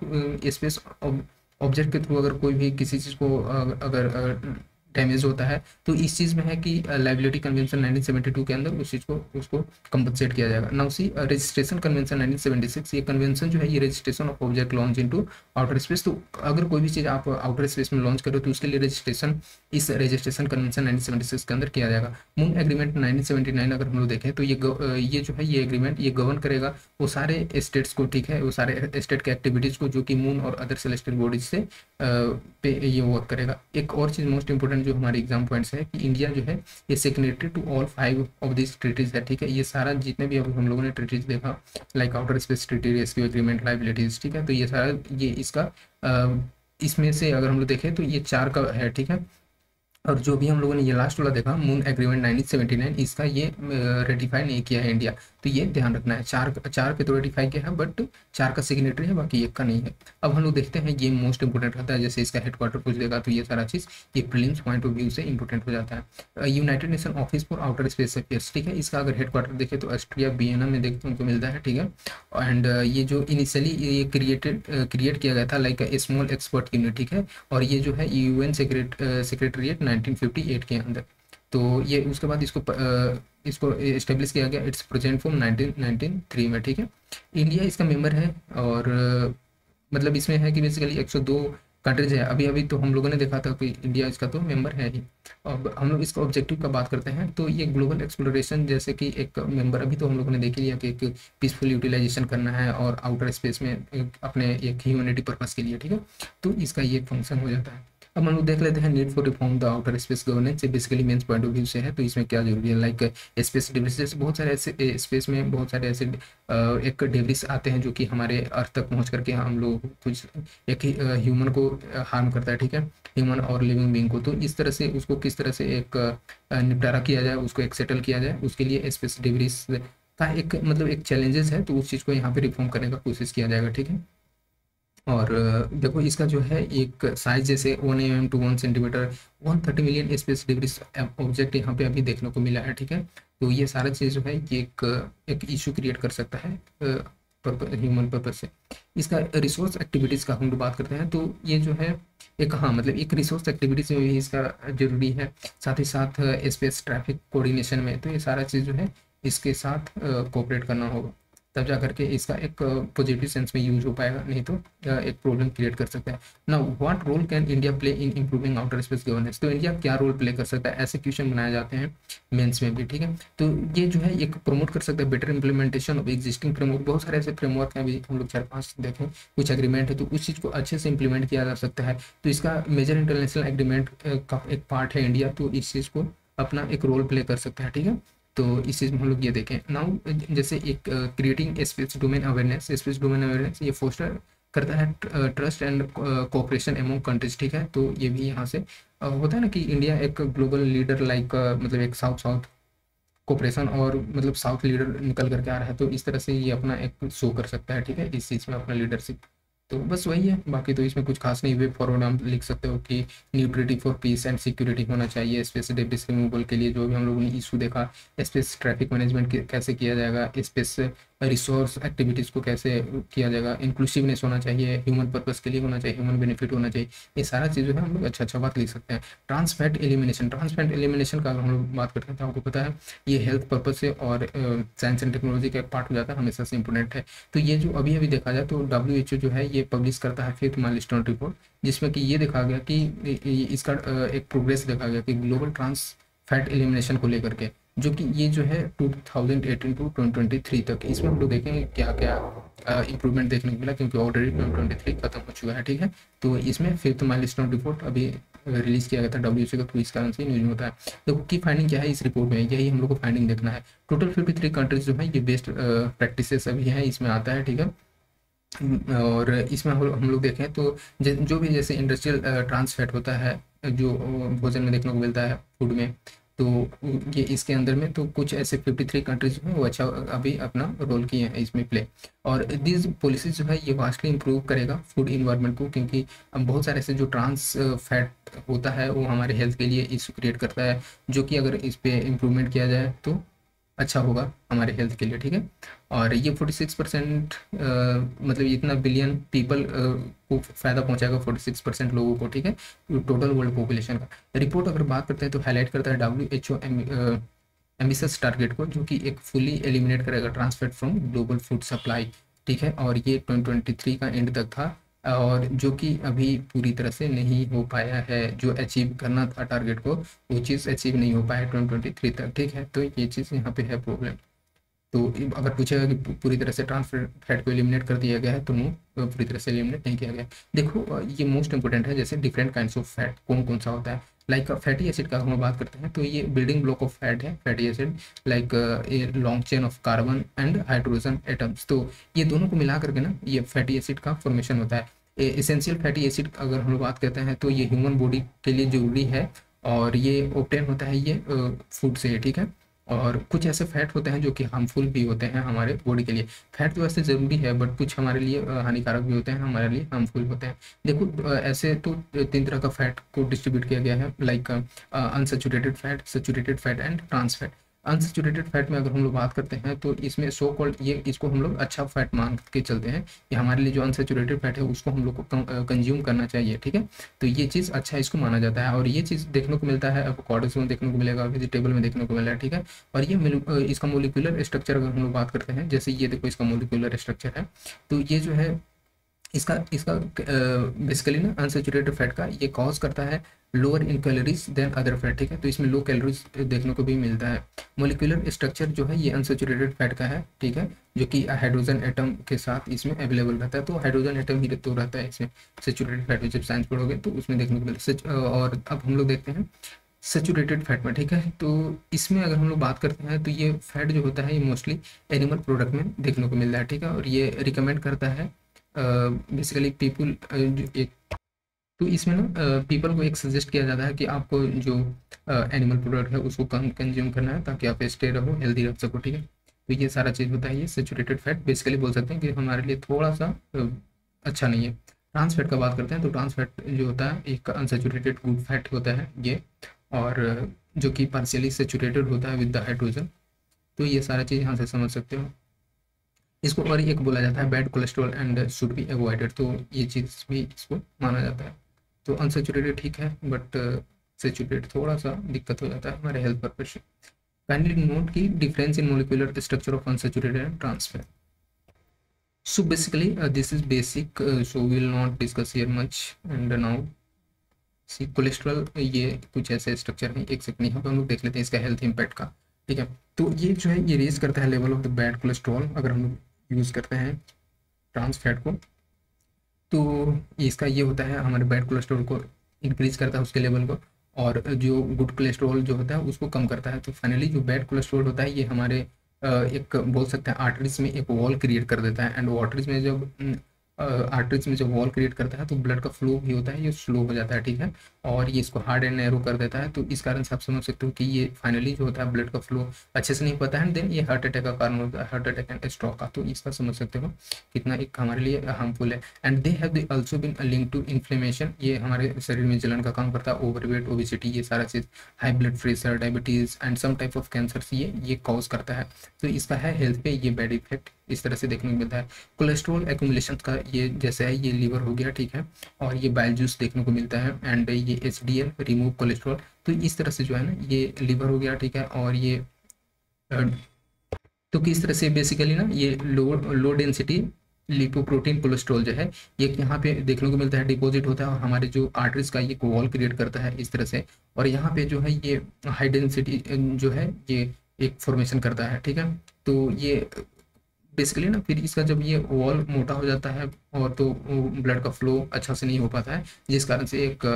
स्पेस ऑब्जेक्ट के थ्रू अगर कोई भी किसी चीज़ को अगर डैमेज होता है तो इस चीज़ में है कि लाइबिलिटी कन्वेंशन 1972 के अंदर उस चीज़ को उसको कंपनसेट किया जाएगा। नाउ सी रजिस्ट्रेशन कन्वेंशन 1976, ये कन्वेंशन जो है ये registration of object launch into outer space. तो अगर कोई भी चीज़ आप आउटर स्पेस में लॉन्च करो तो उसके लिए रजिस्ट्रेशन इस रजिस्ट्रेशन कन्वेंशन 1976 के अंदर किया जाएगा। मून एग्रीमेंट 1979 अगर हम लोग देखें तो ये जो है ये एग्रीमेंट ये गवर्न करेगा वो सारे स्टेट्स को, ठीक है, वो सारे स्टेट के एक्टिविटीज़ को जो कि मून और अदर सेलेस्टियल बॉडीज से पे ये वर्क करेगा। एक और चीज़ मोस्ट इंपॉर्टेंट जो हमारे एग्जाम पॉइंट्स है कि इंडिया जो है ये signatory to all 5 of this treaties है, ठीक है। ये सारा जितने भी अभी हम लोगों ने ट्रीटीज देखा like outer space treaty, rescue agreement, liabilities, ठीक है, तो ये सारा ये इसका इसमें से अगर हम लोग देखें तो ये 4 का है, ठीक है। और जो भी हम लोगों ने ये लास्ट वाला देखा मून एग्रीमेंट 1979, इसका ये रेटिफाई नहीं किया है इंडिया, तो ये ध्यान रखना है। चार पे तो रेटिफाई किया है बट 4 का सिग्नेटरी है, बाकी 1 का नहीं है। अब हम लोग देखते हैं ये मोस्ट इंपोर्टेंट रहता है, जैसे इसका हेडक्वार्टर पूछ देगा तो ये सारा चीज़ ये प्रीलिम्स पॉइंट ऑफ व्यू से इंपॉर्टेंट हो जाता है। United nation office for outer space affairs, ठीक है, इसका अगर हेडक्वार्टर देखे तो ऑस्ट्रिया वियना में देखते उनको मिलता है, ठीक है। एंड ये जो इनिशियली ये क्रिएट किया गया था लाइक स्मॉल एक्सपर्ट यूनिट, ठीक है, और ये जो है UN सेक्रेटरीट 1958 के अंदर। तो ये उसके बाद इसको इस्टेब्लिश किया गया इट्स प्रेजेंट फॉर्म 1993 में, ठीक है। इंडिया इसका मेंबर है और मतलब इसमें है कि बेसिकली 102 कंट्रीज है। अभी तो हम लोगों ने देखा था कि इंडिया इसका तो मेंबर है ही। अब हम लोग इसका ऑब्जेक्टिव का बात करते हैं तो ये ग्लोबल एक्सप्लोरेशन जैसे कि एक मेंबर अभी तो हम लोगों ने देख लिया कि एक पीसफुल यूटिलाइजेशन करना है और आउटर स्पेस में अपने एक ह्यूमैनिटी पर्पस के लिए, ठीक है, तो इसका ये फंक्शन हो जाता है। अब हम लोग देख लेते हैं need for reform the outer space governance, basically mains point of view से है तो इसमें क्या जरूरी है, लाइक स्पेस डिब्रिस, जैसे बहुत सारे ऐसे स्पेस में बहुत सारे ऐसे एक डिब्रिस आते हैं जो कि हमारे अर्थ तक पहुंच करके हम लोग कुछ एक ह्यूमन को हार्म करता है, ठीक है, ह्यूमन और लिविंग बींग को। तो इस तरह से उसको किस तरह से एक निपटारा किया जाए, उसको एक सेटल किया जाए, उसके लिए स्पेस डिब्रिस का एक मतलब एक चैलेंजेस है, तो उस चीज़ को यहाँ पे रिफॉर्म करने का कोशिश किया जाएगा, ठीक है। और देखो इसका जो है एक साइज जैसे 1 mm to 1 centimetre 130 million space degrees object यहाँ पे अभी देखने को मिला है, ठीक है। तो ये सारा चीज़ जो है ये एक इशू क्रिएट कर सकता है ह्यूमन पर्पज से। इसका रिसोर्स एक्टिविटीज़ का हम लोग बात करते हैं तो ये जो है एक हाँ मतलब एक रिसोर्स एक्टिविटीज़ में भी इसका जरूरी है, साथ ही साथ स्पेस ट्रैफिक कोऑर्डिनेशन में, तो ये सारा चीज़ जो है इसके साथ कोऑपरेट करना होगा। तब जा करके इसका एक पॉजिटिव सेंस में यूज हो पाएगा, नहीं तो एक प्रॉब्लम क्रिएट कर सकता है। Now what role can India play in improving outer space governance, तो इंडिया क्या रोल प्ले कर सकता है, ऐसे क्वेश्चन बनाए जाते हैं मेंस में भी, ठीक है। तो ये जो है एक प्रमोट कर सकता है better implementation of existing framework, बहुत सारे ऐसे फ्रेमवर्क हैं, अभी हम लोग 4-5 देखें, कुछ एग्रीमेंट है, तो उस चीज़ को अच्छे से इंप्लीमेंट किया जा सकता है। तो इसका मेजर इंटरनेशनल एग्रीमेंट का एक पार्ट है इंडिया, तो इस चीज़ को अपना एक रोल प्ले कर सकता है, ठीक है। तो इस चीज़ में हम लोग ये देखें नाउ, जैसे एक creating space domain awareness, space domain awareness ये फोस्टर करता है trust and cooperation among countries, ठीक है। तो ये भी यहाँ से होता है ना कि इंडिया एक ग्लोबल लीडर लाइक मतलब एक साउथ साउथ कोऑपरेशन और मतलब साउथ लीडर निकल करके आ रहा है, तो इस तरह से ये अपना एक शो कर सकता है, ठीक है, इस चीज़ में अपना लीडरशिप। तो बस वही है, बाकी तो इसमें कुछ खास नहीं। वे फॉरवर्ड हम लिख सकते हो कि न्यूट्रिटी फॉर पीस एंड सिक्योरिटी होना चाहिए, स्पेस डेब्रिस रिमूवल के लिए जो भी हम लोगों ने इशू देखा, स्पेस ट्रैफिक मैनेजमेंट कैसे किया जाएगा, स्पेस रिसोर्स एक्टिविटीज़ को कैसे किया जाएगा, इंक्लूसिवनेस होना चाहिए, ह्यूमन पर्पस के लिए होना चाहिए, ह्यूमन बेनिफिट होना चाहिए, ये सारा चीज़ जो है हम लोग अच्छा अच्छा बात लिख सकते हैं। ट्रांसफैट एलिमिनेशन, ट्रांसफैट एलिमिनेशन का अगर हम लोग बात करते हैं तो आपको पता है ये हेल्थ पर्पज से और साइंस एंड टेक्नोलॉजी का एक पार्ट हो जाता है, हमेशा से इंपॉर्टेंट है। तो ये जो अभी अभी देखा जाए तो WHO जो है ये पब्लिश करता है 5th माइलस्टोन रिपोर्ट, जिसमें कि ये देखा गया कि इसका एक प्रोग्रेस देखा गया कि ग्लोबल ट्रांस फैट एलिमिनेशन को लेकर के, जो कि ये जो है 2018 टू 2023 तक, इसमें हम लोग देखेंगे क्या क्या इंप्रूवमेंट देखने को मिला, क्योंकि ऑलरेडी 2023 खत्म हो चुका है, ठीक है। तो इसमें 5th माइलस्टोन रिपोर्ट अभी रिलीज किया गया था WHO का, तो इस कारण से न्यूज होता है। देखो की फाइंडिंग क्या है इस रिपोर्ट में, यही हम लोग को फाइंडिंग देखना है। टोटल 53 कंट्रीज जो है ये बेस्ट प्रैक्टिसेस अभी हैं इसमें आता है, ठीक है। और इसमें हम लोग देखें तो जो भी जैसे इंडस्ट्रियल ट्रांस फैट होता है जो भोजन में देखने को मिलता है, फूड में, तो ये इसके अंदर में तो कुछ ऐसे 53 कंट्रीज हैं वो अच्छा अभी अपना रोल किए हैं इसमें प्ले। और दिस पॉलिसीज जो है ये वास्टली इंप्रूव करेगा फूड इन्वायरमेंट को, क्योंकि हम बहुत सारे ऐसे जो ट्रांस फैट होता है वो हमारे हेल्थ के लिए इशू क्रिएट करता है, जो कि अगर इस पर इम्प्रूवमेंट किया जाए तो अच्छा होगा हमारे हेल्थ के लिए, ठीक है। और ये 46% मतलब इतना बिलियन पीपल को फ़ायदा पहुंचाएगा, 46% लोगों को, ठीक है, टोटल वर्ल्ड पॉपुलेशन का। रिपोर्ट अगर बात करते हैं तो हाईलाइट करता है WHO एम्बिशियस टारगेट को, जो कि एक फुली एलिमिनेट करेगा trans fat from global food supply, ठीक है। और ये 2023 का एंड तक था, और जो कि अभी पूरी तरह से नहीं हो पाया है, जो अचीव करना था टारगेट को वो चीज़ अचीव नहीं हो पाया 2023 तक, ठीक है। तो ये चीज़ यहाँ पे है प्रॉब्लम। तो अगर पूछेगा कि पूरी तरह से ट्रांस फैट को एलिमिनेट कर दिया गया है तो नो, पूरी तरह से एलिमिनेट नहीं किया गया। देखो ये मोस्ट इंपॉर्टेंट है, जैसे डिफरेंट काइंड्स ऑफ फैट कौन कौन सा होता है, लाइक फैटी एसिड का हम बात करते हैं तो ये बिल्डिंग ब्लॉक ऑफ फैट है fatty acid, like a long chain of carbon and hydrogen atoms, तो ये दोनों को मिला करके ना ये फैटी एसिड का फॉर्मेशन होता है। एसेंशियल फैटी एसिड अगर हम लोग बात करते हैं तो ये ह्यूमन बॉडी के लिए जरूरी है, और ये ऑब्टेन होता है ये फूड से, ठीक है। और कुछ ऐसे फैट होते हैं जो कि हार्मफुल भी होते हैं हमारे बॉडी के लिए। फैट तो वैसे ज़रूरी है बट कुछ हमारे लिए हानिकारक भी होते हैं, हमारे लिए हार्मफुल होते हैं। देखो ऐसे तो 3 तरह का फैट को डिस्ट्रीब्यूट किया गया है, like unsaturated fat, saturated fat and trans fat. Unsaturated fat में अगर हम लोग बात करते हैं तो इसमें सो कॉल्ड ये इसको हम लोग अच्छा फैट मान के चलते हैं कि हमारे लिए जो अनसैचुरेटेड फैट है उसको हम लोग को कंज्यूम करना चाहिए, ठीक है। तो ये चीज़ अच्छा इसको माना जाता है, और ये चीज़ देखने को मिलता है एवोकाडोस में देखने को मिलेगा, वेजिटेबल में देखने को मिल रहा है, ठीक है। और ये इसका मोलिकुलर स्ट्रक्चर अगर हम लोग बात करते हैं, जैसे ये देखो इसका मोलिकुलर स्ट्रक्चर है, तो ये जो है इसका इसका बेसिकली ना अनसेचुरेटेड फैट का ये कॉज करता है lower in calories than other fat, ठीक है। तो इसमें लो कैलोरीज देखने को भी मिलता है। मोलिकुलर स्ट्रक्चर जो है ये अनसेचुरेटेड फैट का है, ठीक है, जो कि हाइड्रोजन एटम के साथ इसमें अवेलेबल रहता है, तो हाइड्रोजन एटम ही तो रहता है इसमें। सेचुरेटेड फैट में जब साइंस पढ़ोगे तो उसमें देखने को मिलता है। और अब हम लोग देखते हैं सेचुरेटेड फैट में, ठीक है। तो इसमें अगर हम लोग बात करते हैं तो ये फैट जो होता है ये मोस्टली एनिमल प्रोडक्ट में देखने को मिलता है, ठीक है। और ये रिकमेंड करता है बेसिकली पीपल एक, तो इसमें ना पीपल को एक सजेस्ट किया जाता है कि आपको जो एनिमल प्रोडक्ट है उसको कम कंज्यूम करना है ताकि आप स्टे रहो, हेल्दी रह सको, ठीक है। तो ये सारा चीज़ होता है, ये सेचुरेटेड फैट बेसिकली बोल सकते हैं कि हमारे लिए थोड़ा सा अच्छा नहीं है। ट्रांस फैट का बात करते हैं तो ट्रांस फैट जो होता है एक अनसेचुरेटेड गुड फैट होता है ये, और जो कि पार्शियली सेचुरेटेड होता है विद द हाइड्रोजन। तो ये सारा चीज़ यहाँ से समझ सकते हो। इसको और एक बोला जाता है bad cholesterol and should be avoided, तो ये चीज़ भी इसको माना जाता है। तो अनसेचुरेटेड ठीक है बट सेचुरेटेड थोड़ा सा दिक्कत हो जाता है हमारे हेल्थ पर्पज से। काइंडली नोट की difference in molecular structure of unsaturated and trans fat. So basically this is basic, so we will not discuss here much. And now see cholesterol, ये कुछ ऐसे स्ट्रक्चर है, एक सेकंड यहाँ पे हम लोग देख लेते हैं इसका हेल्थ इम्पैक्ट का। ठीक है, तो ये जो है ये रेज करता है level of the bad cholesterol अगर हम लोग यूज़ करते हैं ट्रांस फैट को। तो इसका ये होता है हमारे बैड कोलेस्ट्रॉल को इंक्रीज करता है उसके लेवल को, और जो गुड कोलेस्ट्रॉल जो होता है उसको कम करता है। तो फाइनली जो बैड कोलेस्ट्रॉल होता है ये हमारे एक बोल सकते हैं आर्टरीज में एक वॉल क्रिएट कर देता है। एंड आर्टरीज में जब आर्टरीज में जब वॉल क्रिएट करता है तो ब्लड का फ्लो भी होता है ये स्लो हो जाता है। ठीक है, और ये इसको हार्ड एंड नैरो कर देता है। तो इस कारण से आप समझ सकते हो कि ये फाइनली जो होता है ब्लड का फ्लो अच्छे से नहीं पाता है, देन ये हार्ट अटैक का कारण होता है, हार्ट अटैक एंड स्ट्रोक का। तो इसका समझ सकते हो कितना एक हमारे लिए हार्मफुल है। And they have also been link to inflammation, ये हमारे शरीर में जलन का काम करता है, ओवरवेट, ओबिसिटी, ये सारा चीज़, high blood pressure, diabetes and some type of cancer ये कॉज करता है। तो इसका है हेल्थ पे ये बैड इफेक्ट इस तरह से देखने को मिलता है। कोलेस्ट्रॉल एक्यूमुलेशन का ये जैसे है ये लीवर हो गया। ठीक है, और ये बाइल जूस देखने को मिलता है, एंड ये HDL रिमूव कोलेस्ट्रॉल। तो इस तरह से जो है ना ये लीवर हो गया। ठीक है, और ये तो किस तरह से बेसिकली ना ये लो डेंसिटी लिपोप्रोटीन कोलेस्ट्रॉल जो है ये यहाँ पे देखने को मिलता है, डिपॉजिट होता है और हमारे जो आर्टरीज का ये वॉल क्रिएट करता है इस तरह से। और यहाँ पे जो है ये हाई डेंसिटी जो है ये एक फॉर्मेशन करता है। ठीक है, तो ये बेसिकली ना फिर इसका जब ये वॉल मोटा हो जाता है और तो ब्लड का फ्लो अच्छा से नहीं हो पाता है, जिस कारण से एक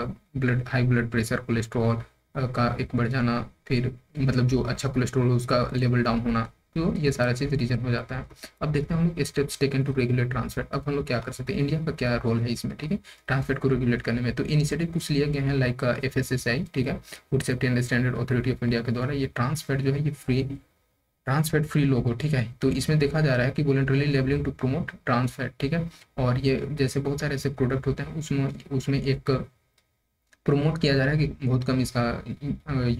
हाई ब्लड प्रेशर, कोलेस्ट्रॉल का एक बढ़ जाना, फिर मतलब जो अच्छा कोलेस्ट्रॉल हो उसका लेवल डाउन होना, तो ये सारा चीज़ रीजन हो जाता है। अब देखते हैं हम लोग steps taken to regulate trans fat. अब हम लोग क्या कर सकते हैं, इंडिया का क्या रोल है इसमें। ठीक है, ट्रांसफैट को रेगुलेट करने में तो इनिशिएटिव कुछ लिए गए हैं लाइक FSSAI, ठीक है, food safety and standard authority of India के द्वारा ये ट्रांसफैट जो है ये फ्री ट्रांसफैट फ्री लोगो। ठीक है, तो इसमें देखा जा रहा है कि voluntarily labelling to promote trans fat. ठीक है, और ये जैसे बहुत सारे ऐसे प्रोडक्ट होते हैं उसमें एक प्रमोट किया जा रहा है कि बहुत कम इसका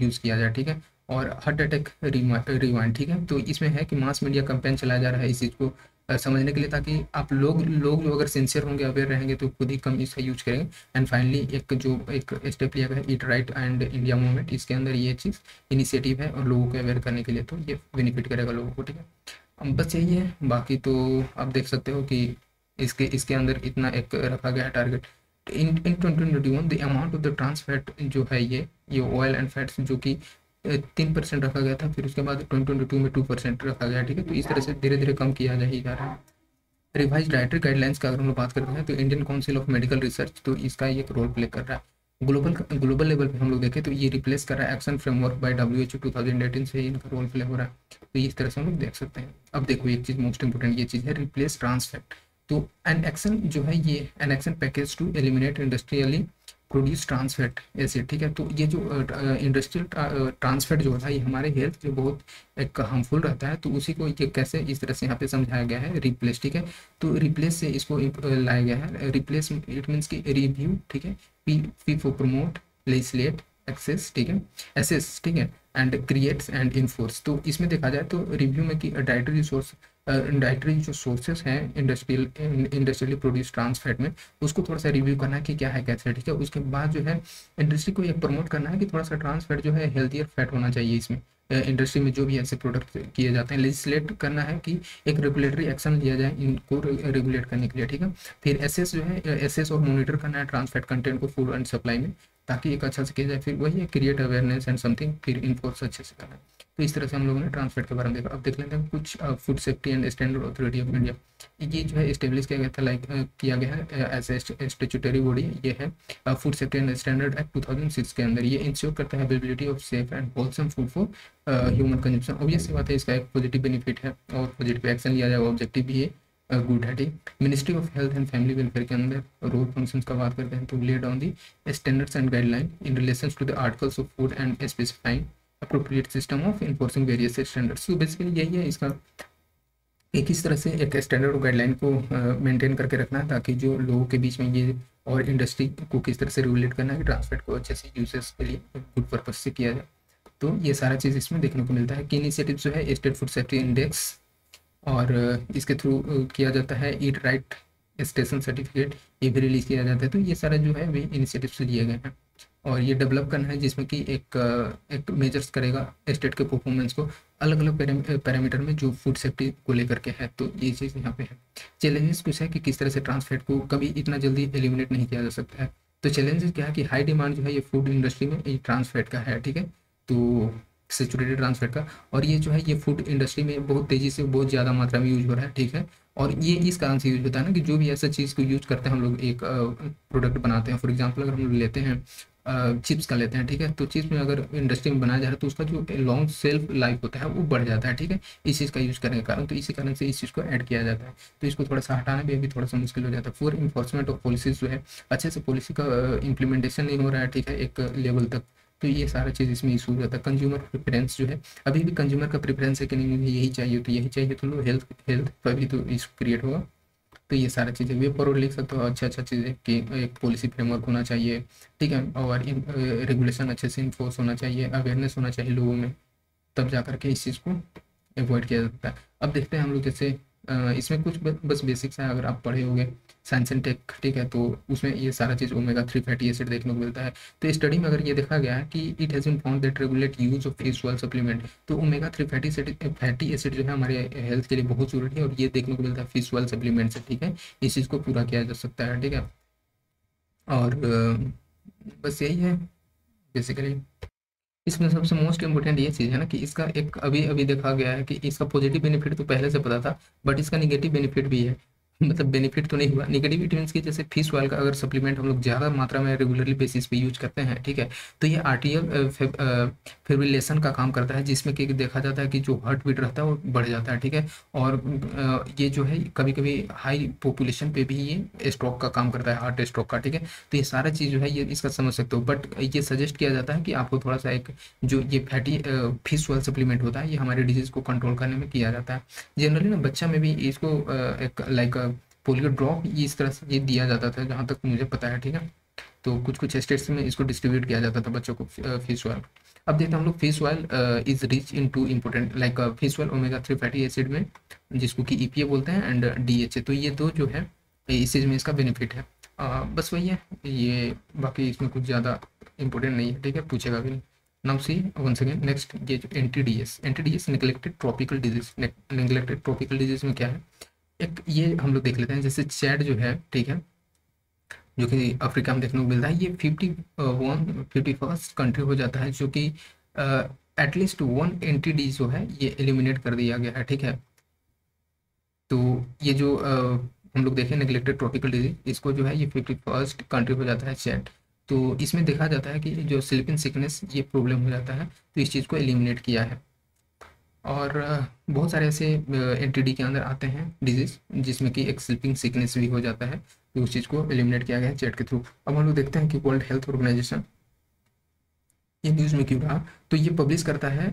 यूज़ किया जाए। ठीक है, और हार्ट अटैक रिवाइंड। ठीक है, तो इसमें है कि मास मीडिया कैंपेन चलाया जा रहा है इस चीज़ को समझने के लिए, ताकि आप लोग जो अगर सिंसियर होंगे, अवेयर रहेंगे तो खुद ही कम इसका यूज करेंगे। एंड फाइनली एक स्टेप लिया गया है eat right and India movement, इसके अंदर ये चीज़ इनिशिएटिव है और लोगों को अवेयर करने के लिए, तो ये बेनिफिट करेगा लोगों को। ठीक है, अब बस यही है, बाकी तो आप देख सकते हो कि इसके अंदर इतना एक रखा गया है target. In 2021 the amount of the trans fat जो है ये ऑयल एंड फैट्स जो कि 3% रखा गया था, फिर उसके बाद 2022 में 2% रखा गया। ठीक है, तो इस तरह से धीरे धीरे कम किया जा ही जा रहा है। रिवाइज डाइटरी गाइडलाइंस का अगर हम लोग बात करते हैं तो Indian council of medical research तो इसका एक रोल प्ले कर रहा है। ग्लोबल लेवल पे हम लोग देखें तो ये रिप्लेस कर रहा है एक्शन फ्रेमवर्क बाय WHO 2018 से इनका रोल प्ले हो रहा है। तो इस तरह से हम लोग देख सकते हैं। अब देखो एक चीज़ मोस्ट इंपोर्टेंट ये चीज़ है रिप्लेस ट्रांसफैट। तो एन एक्शन जो है ये an action package to eliminate industrially produce trans fat acid. ठीक है, तो ये जो इंडस्ट्रियल ट्रांसफैट जो होता है ये हमारे हेल्थ जो बहुत एक हार्मफुल रहता है, तो उसी को ये कैसे इस तरह से यहाँ पे समझाया गया है रिप्लेस। ठीक है, तो रिप्लेस से इसको लाया गया है। रिप्लेस इट मीन्स की रिव्यू। ठीक है, P for promote, legislate, access, ठीक है, एसेस, ठीक है, एंड क्रिएट्स एंड इन्फोर्स। तो इसमें देखा जाए तो रिव्यू में कि डाइटरी रिसोर्स डाइटरी जो सोर्सेस हैं इंडस्ट्रियली प्रोड्यूस ट्रांसफैट में, उसको थोड़ा सा रिव्यू करना है कि क्या है कैसे। ठीक है, उसके बाद जो है इंडस्ट्री को ये प्रमोट करना है कि थोड़ा सा ट्रांसफैट जो है हेल्थियर फैट होना चाहिए इसमें। इंडस्ट्री में जो भी ऐसे प्रोडक्ट किए जाते हैं, लेजिस्लेट करना है कि एक रेगुलेटरी एक्शन लिया जाए इनको रेगुलेट करने के लिए। ठीक है, फिर एसेस जो है एसेस और मॉनिटर करना है ट्रांसफैट कंटेंट को फूड एंड सप्लाई में, ताकि एक अच्छा से किया जाए। फिर वही है क्रिएट अवेयरनेस एंड समथिंग, फिर इन्फोर्स अच्छे से करना है। तो इस तरह से हम लोगों ने ट्रांसफैट के बारे में देखा। अब देख लेते हैं कुछ food safety and standard authority of India, ये जो है इस्टेब्लिश किया गया था लाइक किया गया है एज ए स्टेचुटरी बॉडी। ये है food safety and standard act 2006 के अंदर। ये इंश्योर करता है availability of safe and wholesome food for human consumption. Obvious सी बात है इसका एक पॉजिटिव बेनिफिट है और पॉजिटिव एक्शन लिया जाएगा, ऑब्जेक्टिव भी है गुड है। ठीक, ministry of health and family welfare के अंदर रोल फंक्शंस का बात करते हैं तो lay down the standards and guideline in relation to the articles of food and specifying appropriate system of enforcing various standards. तो बेसिकली यही है इसका एक इस तरह से एक स्टैंडर्ड गाइडलाइन को मेंटेन करके रखना है, ताकि जो लोगों के बीच में ये और इंडस्ट्री को किस तरह से रेगुलेट करना है कि ट्रांसफैट को अच्छे से यूजेस के लिए गुड पर्पज से किया जाए। तो ये सारा चीज़ इसमें देखने को मिलता है कि इनिशिएटिव जो है स्टेट फूड सेफ्टी इंडेक्स और इसके थ्रू किया जाता है ईट राइट स्टेशन सर्टिफिकेट, ये भी रिलीज किया जाता है। तो ये सारा जो है वे इनिशिएटिव से लिए गए हैं और ये डेवलप करना है जिसमें कि एक मेजर्स करेगा स्टेट के परफॉर्मेंस को अलग अलग पैरामीटर में जो फूड सेफ्टी को लेकर के है। तो ये चीज़ यहाँ पे है। चैलेंजेस कुछ है कि किस तरह से ट्रांस फैट को कभी इतना जल्दी एलिमिनेट नहीं किया जा सकता है। तो चैलेंजेस क्या है कि हाई डिमांड जो है ये फूड इंडस्ट्री में ये ट्रांस फैट का है, ठीक है, तो सेचुरेटेड ट्रांस फैट का। और ये जो है ये फूड इंडस्ट्री में बहुत तेज़ी से बहुत ज़्यादा मात्रा में यूज हो रहा है, ठीक है। और ये इस कारण से यूज होता है ना कि जो भी ऐसा चीज़ को यूज करते हैं हम लोग, एक प्रोडक्ट बनाते हैं, फॉर एग्जांपल अगर हम लोग लेते हैं चिप्स का लेते हैं, ठीक है, तो चिप्स में अगर इंडस्ट्री में बनाया जा रहा है तो उसका जो लॉन्ग सेल्फ लाइफ होता है वो बढ़ जाता है, ठीक है, इस चीज़ का यूज़ करने के कारण। तो इसी कारण से इस चीज़ को ऐड किया जाता है। तो इसको थोड़ा सा हटाना भी अभी थोड़ा सा मुश्किल हो जाता है। फॉर इन्फोर्समेंट ऑफ पॉलिसीज जो है अच्छे से पॉलिसी का इम्प्लीमेंटेशन नहीं हो रहा है, ठीक है, एक लेवल तक। तो ये सारा चीज़ इसमें इशू हो जाता है। कंज्यूमर प्रेफरेंस जो है, अभी भी कंज्यूमर का प्रेफरेंस है कि नहीं मुझे यही चाहिए, तो यही चाहिए, तो लो हेल्थ हेल्थ तभी तो इशू क्रिएट होगा। तो ये सारा चीज़ें वे फॉरवर्ड लिख सकते हो, अच्छा अच्छा चीज़ें कि एक पॉलिसी फ्रेमवर्क होना चाहिए, ठीक है, और रेगुलेशन अच्छे से इन्फोर्स होना चाहिए, अवेयरनेस होना चाहिए लोगों में, तब जा करके इस चीज़ को अवॉइड किया जा सकता है। अब देखते हैं हम लोग, जैसे इसमें कुछ बस बेसिक्स है, अगर आप पढ़े होंगे साइंस एंड टेक, ठीक है, तो उसमें ये सारा चीज़ ओमेगा 3 फैटी एसिड देखने को मिलता है। तो स्टडी में अगर ये देखा गया है कि it has been found that regulate use of fish oil supplement. तो ओमेगा 3 फैटी एसिड जो है हमारे हेल्थ के लिए बहुत जरूरी है, और ये देखने को मिलता है फिश ऑयल सप्लीमेंट से, ठीक है, इस चीज़ को पूरा किया जा सकता है, ठीक है। और बस यही है बेसिकली। इसमें सबसे मोस्ट इम्पोर्टेंट ये चीज़ है ना कि इसका एक अभी अभी देखा गया है कि इसका पॉजिटिव बेनिफिट तो पहले से पता था, बट इसका निगेटिव बेनिफिट भी है। मतलब बेनिफिट तो नहीं हुआ, निगेटिव इट मीन्स कि जैसे फिश ऑयल का अगर सप्लीमेंट हम लोग ज़्यादा मात्रा में रेगुलरली बेसिस पे यूज करते हैं, ठीक है, तो ये आर्टियल फिब्रिलेशन का काम करता है, जिसमें कि देखा जाता है कि जो हार्ट बीट रहता है वो बढ़ जाता है, ठीक है। और ये जो है कभी कभी हाई पॉपुलेशन पे भी ये स्ट्रोक का काम करता है, हार्ट स्ट्रोक का, ठीक है। तो ये सारा चीज़ जो है ये इसका समझ सकते हो, बट ये सजेस्ट किया जाता है कि आपको थोड़ा सा एक जो ये फैटी फिश ऑयल सप्लीमेंट होता है ये हमारे डिजीज़ को कंट्रोल करने में किया जाता है। जनरली ना बच्चा में भी इसको एक लाइक पोलियो ड्रॉप इस तरह से ये दिया जाता था जहाँ तक मुझे पता है, ठीक है। तो कुछ कुछ स्टेट्स में इसको डिस्ट्रीब्यूट किया जाता था बच्चों को फिश ऑयल। अब देखते हैं हम लोग, fish oil is rich in two important like fish oil omega 3 fatty acid में, जिसको कि ईपीए बोलते हैं, एंड डीएचए। तो ये दो जो है इस चीज़ में इसका बेनिफिट है। बस वही है ये, बाकी इसमें कुछ ज़्यादा इंपॉर्टेंट नहीं है, ठीक है, पूछेगा भी नहीं। Now see once again next, ये जो NTDs neglected tropical disease. Neglected tropical disease में क्या है, एक ये हम लोग देख लेते हैं। जैसे चैड जो है, ठीक है, जो कि अफ्रीका में देखने को मिलता है, ये 51 कंट्री हो जाता है, जो कि एटलीस्ट वन एंटिटी जो है ये एलिमिनेट कर दिया गया है, ठीक है। तो ये जो हम लोग देखें नेग्लेक्टेड ट्रॉपिकल डिजीज, इसको जो है ये 51 कंट्री हो जाता है चैट। तो इसमें देखा जाता है कि जो स्लीपिंग सिकनेस ये प्रॉब्लम हो जाता है, तो इस चीज़ को एलिमिनेट किया है। और बहुत सारे ऐसे एनटीडी के अंदर आते हैं डिजीज जिसमें कि एक स्लीपिंग सिकनेस भी हो जाता है, तो उस चीज़ को एलिमिनेट किया गया है चैट के थ्रू। अब हम लोग देखते हैं कि वर्ल्ड हेल्थ ऑर्गेनाइजेशन ये न्यूज़ में क्यों रहा, तो ये पब्लिश करता है,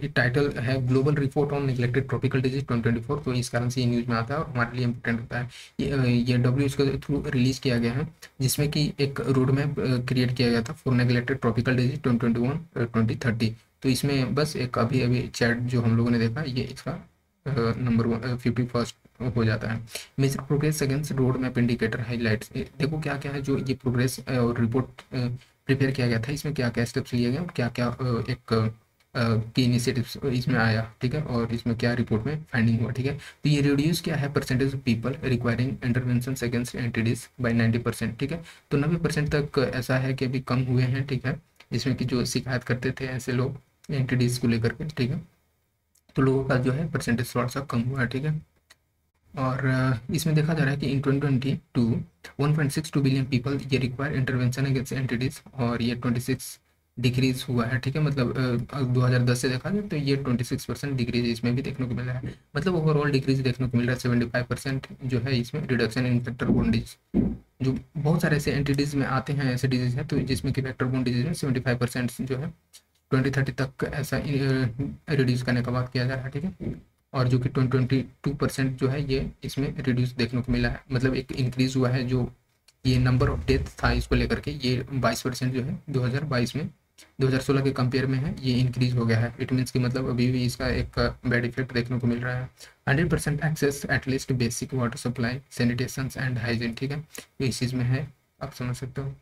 ये टाइटल है global report on neglected tropical disease 2024। तो इस कारण से ये न्यूज़ में आता है और हमारे लिए इंपॉर्टेंट होता है। ये WHO के थ्रू रिलीज किया गया है, जिसमें कि एक रोड मैप क्रिएट किया गया था फॉर नेग्लेक्टेड ट्रॉपिकल डिजीज 2021-2030। तो इसमें बस एक अभी अभी चैट जो हम लोगों ने देखा ये इसका नंबर 51 हो जाता है। Major progress against road map indicator highlights, देखो क्या क्या है जो ये प्रोग्रेस और रिपोर्ट प्रिपेयर किया गया था, इसमें क्या क्या स्टेप्स लिए गए और क्या क्या एक की इनिशिएटिव्स इसमें आया, ठीक है, और इसमें क्या रिपोर्ट में फाइंडिंग हुआ, ठीक है। तो ये रिड्यूस क्या है percentage of people requiring intervention against NTDs by 90%, ठीक है। तो 90% तक ऐसा है कि अभी कम हुए हैं, ठीक है, जिसमें कि जो शिकायत करते थे ऐसे लोग एंटीडीज को लेकर के, ठीक है, तो लोगों का जो है परसेंटेज थोड़ा सा कम हुआ है, ठीक है। और इसमें देखा जा रहा है कि इन 2022 1.62 बिलियन पीपल ये रिक्वायर इंटरवेंशन अगेंस्ट एंटिटीज, और ये 26 डिक्रीज हुआ है, ठीक है। मतलब 2010 से देखा जाए तो ये 26% डिक्रीज इसमें भी देखने को मिला है। मतलब ओवरऑल डिक्रीज देखने को मिल रहा है। 75% जो है इसमें reduction in vector borne disease, जो बहुत सारे ऐसे एंटिटीज में आते हैं, ऐसे डिजीज है, तो जिसमें कि वेक्टर बोर्न डिजीज में 75% जो है 2030 तक ऐसा रिड्यूस करने का बात किया जा रहा है, ठीक है। और जो कि 22% जो है ये इसमें रिड्यूस देखने को मिला है, मतलब एक इंक्रीज हुआ है। जो ये नंबर ऑफ डेथ था इसको लेकर के, ये 22% जो है 2022 में 2016 के कंपेयर में है, ये इंक्रीज हो गया है। इट मीन्स कि मतलब अभी भी इसका एक बैड इफेक्ट देखने को मिल रहा है। 100% access at least basic water supply sanitation and hygiene, ठीक है, तो इस चीज़ में है, आप समझ सकते हो,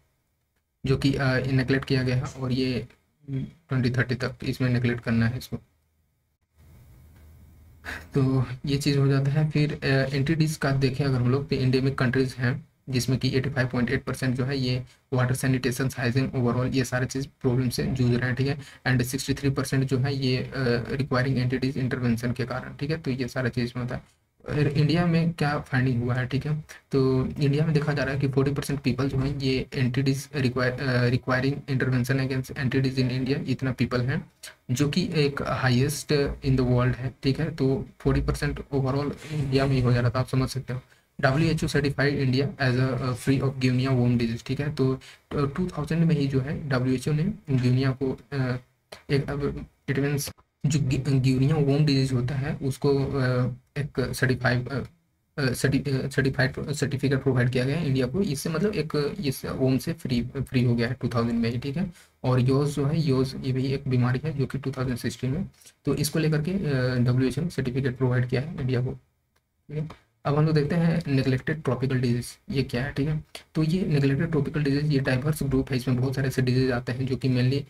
जो कि नेगलेक्ट किया गया है, और ये 2030 तक इसमें नेगलेक्ट करना है इसको। तो ये चीज़ हो जाता है। फिर एंटिटीज़ का देखें अगर हम लोग, तो इंडेमिक कंट्रीज़ हैं जिसमें कि 85.8% जो है ये वाटर सैनिटेशन हाइजीन ओवरऑल ये सारे चीज़ प्रॉब्लम से जूझ रहे हैं, ठीक है। एंड 63% जो है ये रिक्वायरिंग एंटिटीज़ इंटरवेंशन के कारण, ठीक है। तो ये सारा चीज़ में होता है। और इंडिया में क्या फाइंडिंग हुआ है, ठीक है। तो इंडिया में देखा जा रहा है कि 40% पीपल जो हैं ये entities requiring intervention against entities in India, इतना पीपल हैं जो कि एक हाईएस्ट इन द वर्ल्ड है, ठीक है। तो 40% ओवरऑल इंडिया में ही हो जा रहा था, आप समझ सकते हो। WHO certified India as a free of guinea worm disease, ठीक है। तो 2000 में ही जो है WHO ने गिनिया को एक इट मीन्स जो गिनिया वोम डिजीज होता है उसको एक सर्टिफाइड सर्टिफिकेट प्रोवाइड किया गया है इंडिया को। इससे मतलब एक इस वोम से फ्री हो गया है 2000 में ही, ठीक है। और योज जो है, योज ये भी एक बीमारी है जो कि 2016 में, तो इसको लेकर के WHO ने सर्टिफिकेट प्रोवाइड किया है इंडिया को, ठीक है। अब हम लोग देखते हैं नेग्लेक्टेड ट्रॉपिकल डिजीज ये क्या है, ठीक है। तो ये नेग्लेक्टेड ट्रॉपिकल डिजीज ये डाइवर्स ग्रुप है, इसमें बहुत सारे ऐसे डिजीज आते हैं जो कि मेनली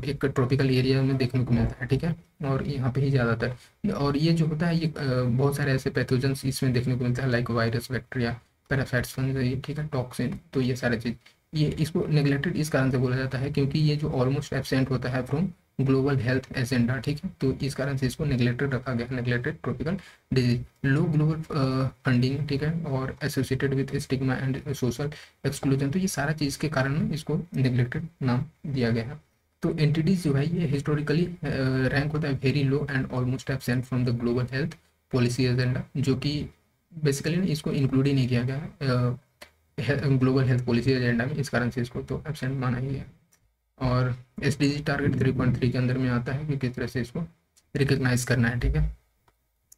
एक ट्रॉपिकल एरिया में देखने को मिलता है, ठीक है। और यहाँ पे ही ज़्यादातर, और ये जो होता है ये बहुत सारे ऐसे पैथोजेंस इसमें देखने को मिलता है, like virus, bacteria, parasites, fungi, ठीक है, टॉक्सिन। तो ये सारे चीज़, ये इसको नेग्लेक्टेड इस कारण से बोला जाता है क्योंकि ये जो ऑलमोस्ट एब्सेंट होता है फ्रॉम ग्लोबल हेल्थ एजेंडा, ठीक है। तो इस कारण से इसको नेग्लेक्टेड रखा गया, नेग्लेक्टेड ट्रॉपिकल डिजीज। लो ग्लोबल फंडिंग, ठीक है, और associated with stigma and social exclusion, तो ये सारा चीज़ के कारण इसको नेग्लेक्टेड नाम दिया गया है। तो एंटिटीज जो है ये हिस्टोरिकली रैंक होता है very low and almost absent from the global health policy agenda, जो कि बेसिकली ना इसको इंक्लूड ही नहीं किया गया है ग्लोबल हेल्थ पॉलिसी एजेंडा में, इस कारण से इसको तो एब्सेंट माना ही है। और SDG टारगेट 3.3 के अंदर में आता है कि किस तरह से इसको रिकग्नाइज करना है, ठीक है।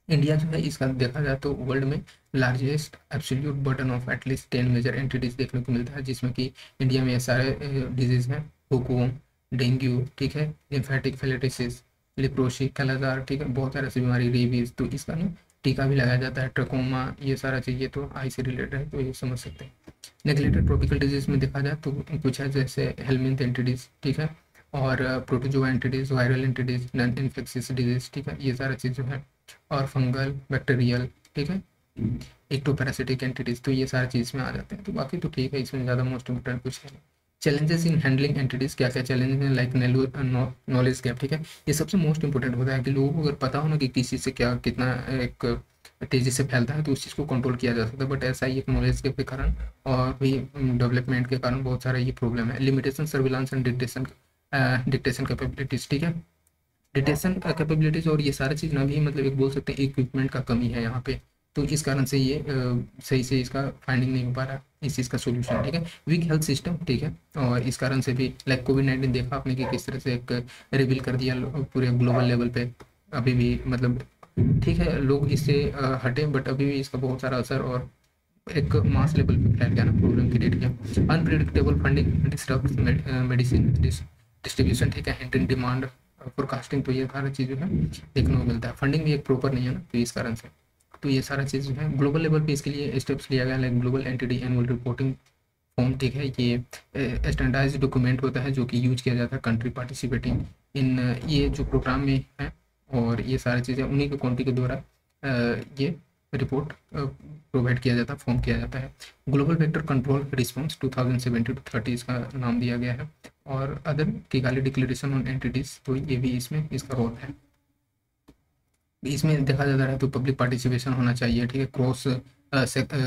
इंडिया जो है इसका देखा जाए तो वर्ल्ड में largest absolute burden of at least 10 major entities देखने को मिलता है, जिसमें कि इंडिया में सारे डिजीज हैं, हुकूम, डेंगू, ठीक है, लिम्फेटिक फेलिटिसिस, लिप्रोसी, कैलाजार, ठीक है, बहुत सारे ऐसी बीमारी, रेबीज, तो इसका ना टीका भी लगाया जाता है, ट्रकोमा, ये सारा चीज़, ये तो आई से रिलेटेड है, तो ये समझ सकते हैं। नेग्लेक्टेड ट्रॉपिकल डिजीज में देखा जाए तो कुछ है जैसे हेलमिंथ एंटिटीज, ठीक है, और protozoa entities, viral entities, non infectious disease, ठीक है, ये सारा चीज़ जो है, और फंगल, बैक्टीरियल, ठीक है, एक्टोपैरासिटिक एंटिटीज, तो ये सारी चीज़ में आ जाते हैं। तो बाकी तो ठीक है, इसमें ज़्यादा मोस्ट इम्पोर्टेंट कुछ है नहीं। चैलेंजेस इन हैंडलिंग एंटिटीज, क्या क्या चैलेंजेस हैं, लाइक नॉलेज गैप, ठीक है। ये सबसे मोस्ट इंपॉर्टेंट होता है कि लोगों को अगर पता हो ना कि किसी से क्या कितना एक तेज़ी से फैलता है तो उस चीज़ को कंट्रोल किया जा सकता है, बट ऐसा ही एक नॉलेज गैप के कारण और भी डेवलपमेंट के कारण बहुत सारा ये प्रॉब्लम है। Limitation surveillance and detection capabilities, ठीक है, डिटेक्शन कैपेबिलिटीज, और ये सारी चीज़ ना भी मतलब एक बोल सकते हैं इक्विपमेंट का कमी है यहाँ पे, तो इस कारण से ये सही से इसका फाइंडिंग नहीं हो पा रहा इस चीज़ का सोल्यूशन, ठीक है। वीक हेल्थ सिस्टम, ठीक है, और इस कारण से भी लाइक कोविड-19 देखा आपने कि किस तरह से एक रिवील कर दिया पूरे ग्लोबल लेवल पे, अभी भी मतलब ठीक है लोग इससे हटे, बट अभी भी इसका बहुत सारा असर और एक मास लेवल पे फैल गया ना, प्रॉब्लम क्रिएट किया। Unpredictable funding disturb medicine distribution, ठीक है, हिंट डिमांड फोरकास्टिंग, तो ये सारा चीज़ जो है देखने को मिलता है। फंडिंग भी एक प्रॉपर नहीं है ना, तो इस कारण से तो ये सारा चीज़ जो है ग्लोबल लेवल पे इसके लिए स्टेप्स लिया गया, like global entity annual reporting form, ठीक है, ये स्टैंडर्डाइज डॉक्यूमेंट होता है जो कि यूज किया जाता है कंट्री पार्टिसिपेटिंग इन ये जो प्रोग्राम में है, और ये सारी चीज़ें उन्हीं के कंट्री के द्वारा ये रिपोर्ट प्रोवाइड किया जाता है, फॉर्म किया जाता है। ग्लोबल वेक्टर कंट्रोल रिस्पॉन्स 2017-30 इसका नाम दिया गया है, और other Kigali declaration on entities, तो ये भी इसमें इसका रोल है। इसमें देखा जाता है तो पब्लिक पार्टिसिपेशन होना चाहिए, ठीक है, क्रॉस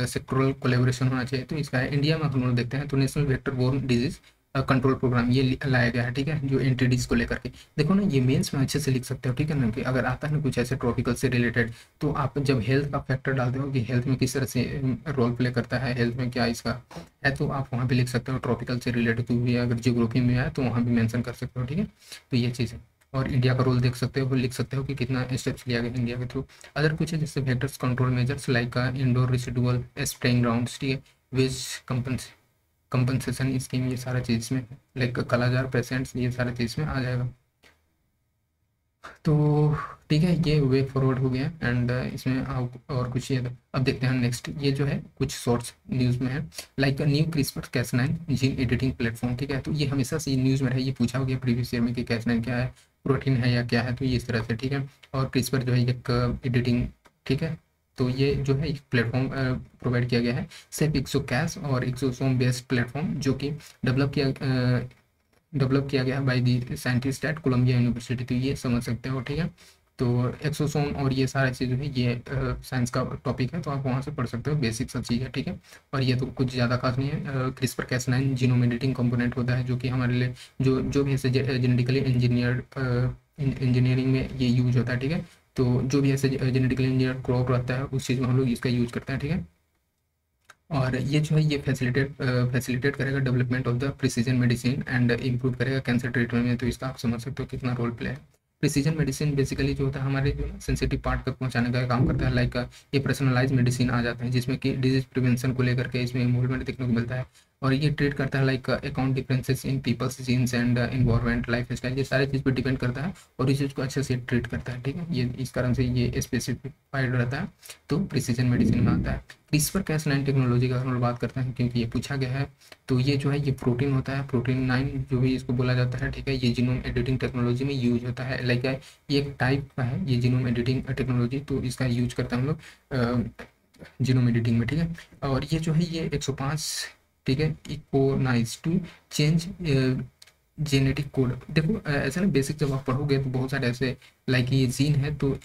सेक्टोरल कोलेबोरेशन होना चाहिए, तो इसका है। इंडिया में हम लोग देखते हैं तो national vector borne disease control programme ये लाया गया है, ठीक है, जो एंटिटीज को लेकर के। देखो ना ये मेंस में अच्छे से लिख सकते हो, ठीक है ना, कि अगर आता है ना कुछ ऐसे ट्रॉपिकल से रिलेटेड, तो आप जब हेल्थ का फैक्टर डालते हो कि हेल्थ में किस तरह से रोल प्ले करता है, हेल्थ में क्या इसका है, तो आप वहाँ पे लिख सकते हो ट्रॉपिकल से रिलेटेड, तो भी अगर जियोग्राफी में आए तो वहाँ भी मेंशन कर सकते हो, ठीक है। तो ये चीज़ है, और इंडिया का रोल देख सकते हो, लिख सकते हो कि कितना स्टेप्स लिया गया इंडिया के थ्रू। अदर कुछ है जैसे vectors control measures like indoor residual spraying grounds, ठीक है, वेज कंपनसेशन स्कीम, ये सारा चीज़ में लाइक कालाजार पेशेंट्स, ये सारा चीज़ में आ जाएगा। तो ठीक है, ये वे फॉरवर्ड हो गया एंड इसमें और कुछ ये अब देखते हैं नेक्स्ट, ये जो है कुछ शॉर्ट्स न्यूज़ में है, like new CRISPR Cas9 gene editing platform, ठीक है। तो ये हमेशा से न्यूज़ में है, ये पूछा हो गया प्रीवियस ईयर में कि Cas9 क्या है, प्रोटीन है या क्या है, तो ये इस तरह से, ठीक है। और क्रिस्पर जो है एक एडिटिंग, ठीक है। तो ये जो है एक प्लेटफॉर्म प्रोवाइड किया गया है, सिर्फ एक्सोकैस और एक्सोसोम बेस्ड प्लेटफॉर्म, जो कि डेवलप किया गया है by the scientist at Columbia University. तो ये समझ सकते हो, ठीक है। तो एक्सोसोम और ये सारा चीज़ जो है ये साइंस का टॉपिक है, तो आप वहाँ से पढ़ सकते हो, बेसिक सब चीज़ है, ठीक है। और ये तो कुछ ज़्यादा खास नहीं है। क्रिस्पर कैस9 जीनोम एडिटिंग कंपोनेंट होता है, जो कि हमारे लिए जो भी ऐसे जेनेटिकली इंजीनियरिंग में ये यूज होता है, ठीक है। तो जो भी ऐसे जेनेटिकली इंजीनियर क्रॉप रहता है उस चीज़ में हम लोग इसका यूज करते हैं, ठीक है। और ये जो है ये फैसिलिटेट करेगा development of the precision medicine and improve करेगा कैंसर ट्रीटमेंट में। तो इसका आप समझ सकते हो कितना रोल प्ले है। प्रिसीजन मेडिसिन बेसिकली जो होता है हमारे जो सेंसिटिव पार्ट तक पहुंचाने का काम करता है, लाइक ये पर्सनलाइज मेडिसिन आ जाता है, जिसमें कि डिजीज प्रिवेंशन को लेकर के इसमें इन्वॉल्वमेंट देखने को मिलता है। और ये ट्रीट करता है like account differences in people's genes and environment life style, ये सारी चीज़ पर डिपेंड करता है और इस चीज़ को अच्छे से ट्रीट करता है, ठीक है। ये इस कारण से ये स्पेसिफाइड रहता है, तो प्रिसीजन मेडिसिन में आता है। क्रिस्पर कैस9 टेक्नोलॉजी का हम लोग बात करते हैं, क्योंकि ये पूछा गया है। तो ये जो है ये प्रोटीन होता है, प्रोटीन 9 जो भी इसको बोला जाता है, ठीक है। ये जीनोम एडिटिंग टेक्नोलॉजी में यूज होता है, लाइक ये एक टाइप का है ये जीनोम एडिटिंग टेक्नोलॉजी, तो इसका यूज करते हैं हम लोग जीनोम एडिटिंग में, ठीक है। और ये जो है ये 105, ठीक है, इकोनाइज टू चेंज जेनेटिक कोड। देखो ऐसा ना, बेसिक जब आप पढ़ोगे तो बहुत सारे ऐसे लाइक ये जीन है, तो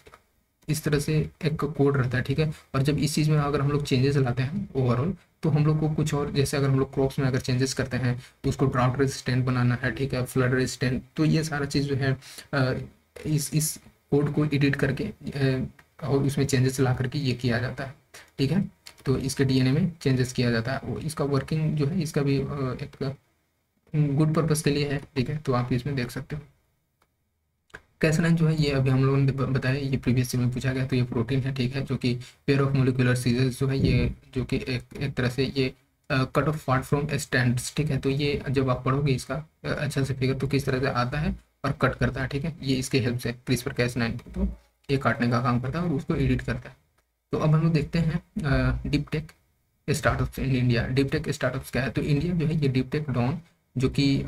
इस तरह से एक कोड रहता है, ठीक है। और जब इस चीज़ में अगर हम लोग चेंजेस लाते हैं ओवरऑल, तो हम लोग को कुछ और, जैसे अगर हम लोग क्रॉप्स में अगर चेंजेस करते हैं तो उसको ड्राउट रेजिस्टेंट बनाना है, ठीक है, फ्लड रेजिस्टेंट, तो ये सारा चीज़ जो है इस कोड को एडिट करके और उसमें चेंजेस ला करके ये किया जाता है, ठीक है। तो इसके डीएनए में चेंजेस किया जाता है, वो इसका वर्किंग जो है इसका भी एक गुड पर्पज़ के लिए है, ठीक है। तो आप इसमें देख सकते हो। कैस9 जो है ये अभी हम लोगों ने बताया, ये प्रीवियस में पूछा गया, तो ये प्रोटीन है, ठीक है, जो कि पेयर ऑफ मोलिकुलर सीजर्स जो है ये, जो कि एक तरह से ये cut off part from stands, ठीक है। तो ये जब आप पढ़ोगे इसका अच्छा से फिगर, तो किस तरह से आता है और कट करता है, ठीक है। ये इसके हेल्प से क्रिस्पर कैस9 तो ये काटने का काम करता है और उसको एडिट करता है। तो अब हम लोग देखते हैं deep tech startups in India. Deep tech startups क्या है, तो इंडिया जो है ये डीप टेक डॉन, जो कि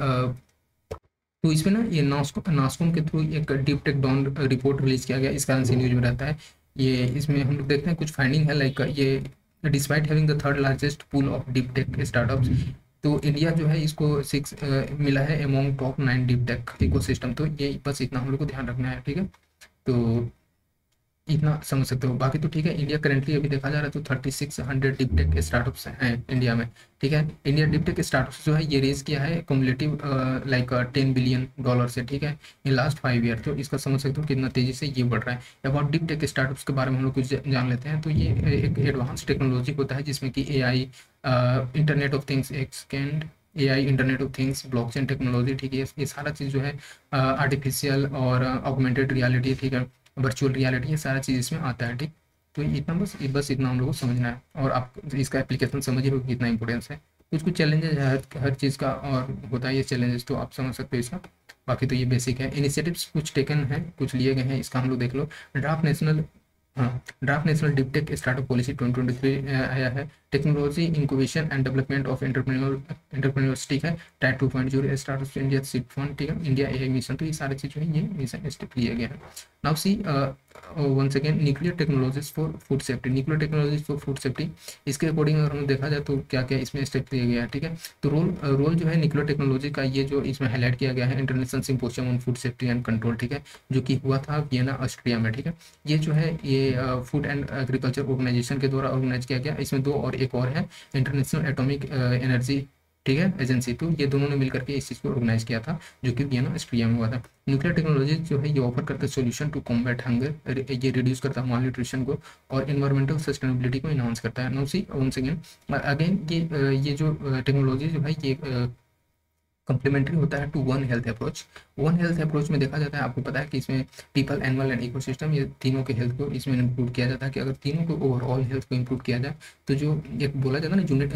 तो इसमें ना ये नास्कॉम के थ्रू एक deep tech dawn report release किया गया, इस कारण से न्यूज में रहता है ये। इसमें हम लोग देखते हैं कुछ फाइंडिंग है, लाइक ये despite having the third largest pool of deep tech startups, तो इंडिया जो है इसको 6 मिला है among top 9 deep tech ecosystem. तो ये बस इतना हम लोग को ध्यान रखना है, ठीक है। तो इतना समझ सकते हो, बाकी तो ठीक है। इंडिया करेंटली अभी देखा जा रहा है तो 3600 डीप टेक स्टार्टअप्स हैं इंडिया में, ठीक है। इंडिया डीप टेक स्टार्टअप्स जो है ये रेज किया है कुमुलेटिव लाइक $10 बिलियन से, ठीक है, इन लास्ट 5 ईयर। तो इसका समझ सकते हो कितना तेजी से ये बढ़ रहा है। अबाउट डीप टेक स्टार्टअप्स के बारे में हम लोग कुछ जान लेते हैं। तो ये एक एडवांस टेक्नोलॉजी होता है, जिसमें कि AI, internet of things extend, AI internet of things, blockchain technology, ठीक है, ये सारा चीज़ जो है आर्टिफिशियल और ऑगमेंटेड रियलिटी, ठीक है, वर्चुअल रियलिटी, ये सारा चीज़ इसमें आता है, ठीक। तो इतना बस इतना हम लोग को समझना है, और आप इसका एप्लीकेशन समझ ही हो कितना इंपॉर्टेंस है। कुछ कुछ चैलेंजेस है हर चीज़ का, और होता है ये चैलेंजेस, तो आप समझ सकते हो इसका। बाकी तो ये बेसिक है। इनिशिएटिव्स कुछ टेकन है, कुछ लिए गए हैं, इसका हम लोग देख लो। ड्राफ्ट नेशनल, हाँ, draft national deep tech startup policy 2023 आया है। Technology incubation and development of entrepreneurs, ठीक है। Type 2.0 startup India seed fund, ठीक है, इंडिया AI मिशन, तो ये सारे चीज़ जो है ये मिशन स्टेप लिए गए हैं। Now see once again nuclear technologies for food safety, nuclear technologies for food safety, इसके अकॉर्डिंग अगर हम देखा जाए तो क्या क्या इसमें स्टेप लिए गया है, ठीक है। तो रोल जो है न्यूक्लियर टेक्नोलॉजी का, ये जो इसमें हाईलाइट किया गया है, international symposium on food safety and control, ठीक है, जो कि हुआ था वियना ऑस्ट्रिया में, ठीक है। ये जो है ये फूड एंड एग्रीकल्चर ऑर्गेनाइजेशन के द्वारा ऑर्गेनाइज किया गया। इसमें दो और एक और है, इंटरनेशनल एटॉमिक एनर्जी, ठीक है, एजेंसी, तो ये दोनों ने मिलकर के इस चीज़ को ऑर्गेनाइज किया था, जो कि वियना ऑस्ट्रिया में हुआ था। न्यूक्लियर टेक्नोलॉजी जो है ये ऑफर करता है सोल्यूशन टू कॉम्बैट हंगर, ये रिड्यूस करता है माल न्यूट्रिशन को और इन्वायरमेंटल सस्टेनेबिलिटी को इनहांस करता है। सी वंस अगेन ये जो टेक्नोलॉजी जो है ये कंप्लीमेंट्री होता है to one health approach. One health approach में देखा जाता है, आपको पता है कि इसमें पीपल, एनिमल एंड इकोसिस्टम, ये तीनों के हेल्थ को इसमें इंक्लूड किया जाता है, कि अगर तीनों को ओवरऑल हेल्थ को इंक्लूड किया जाए तो जो एक बोला जाता है ना, यूनिट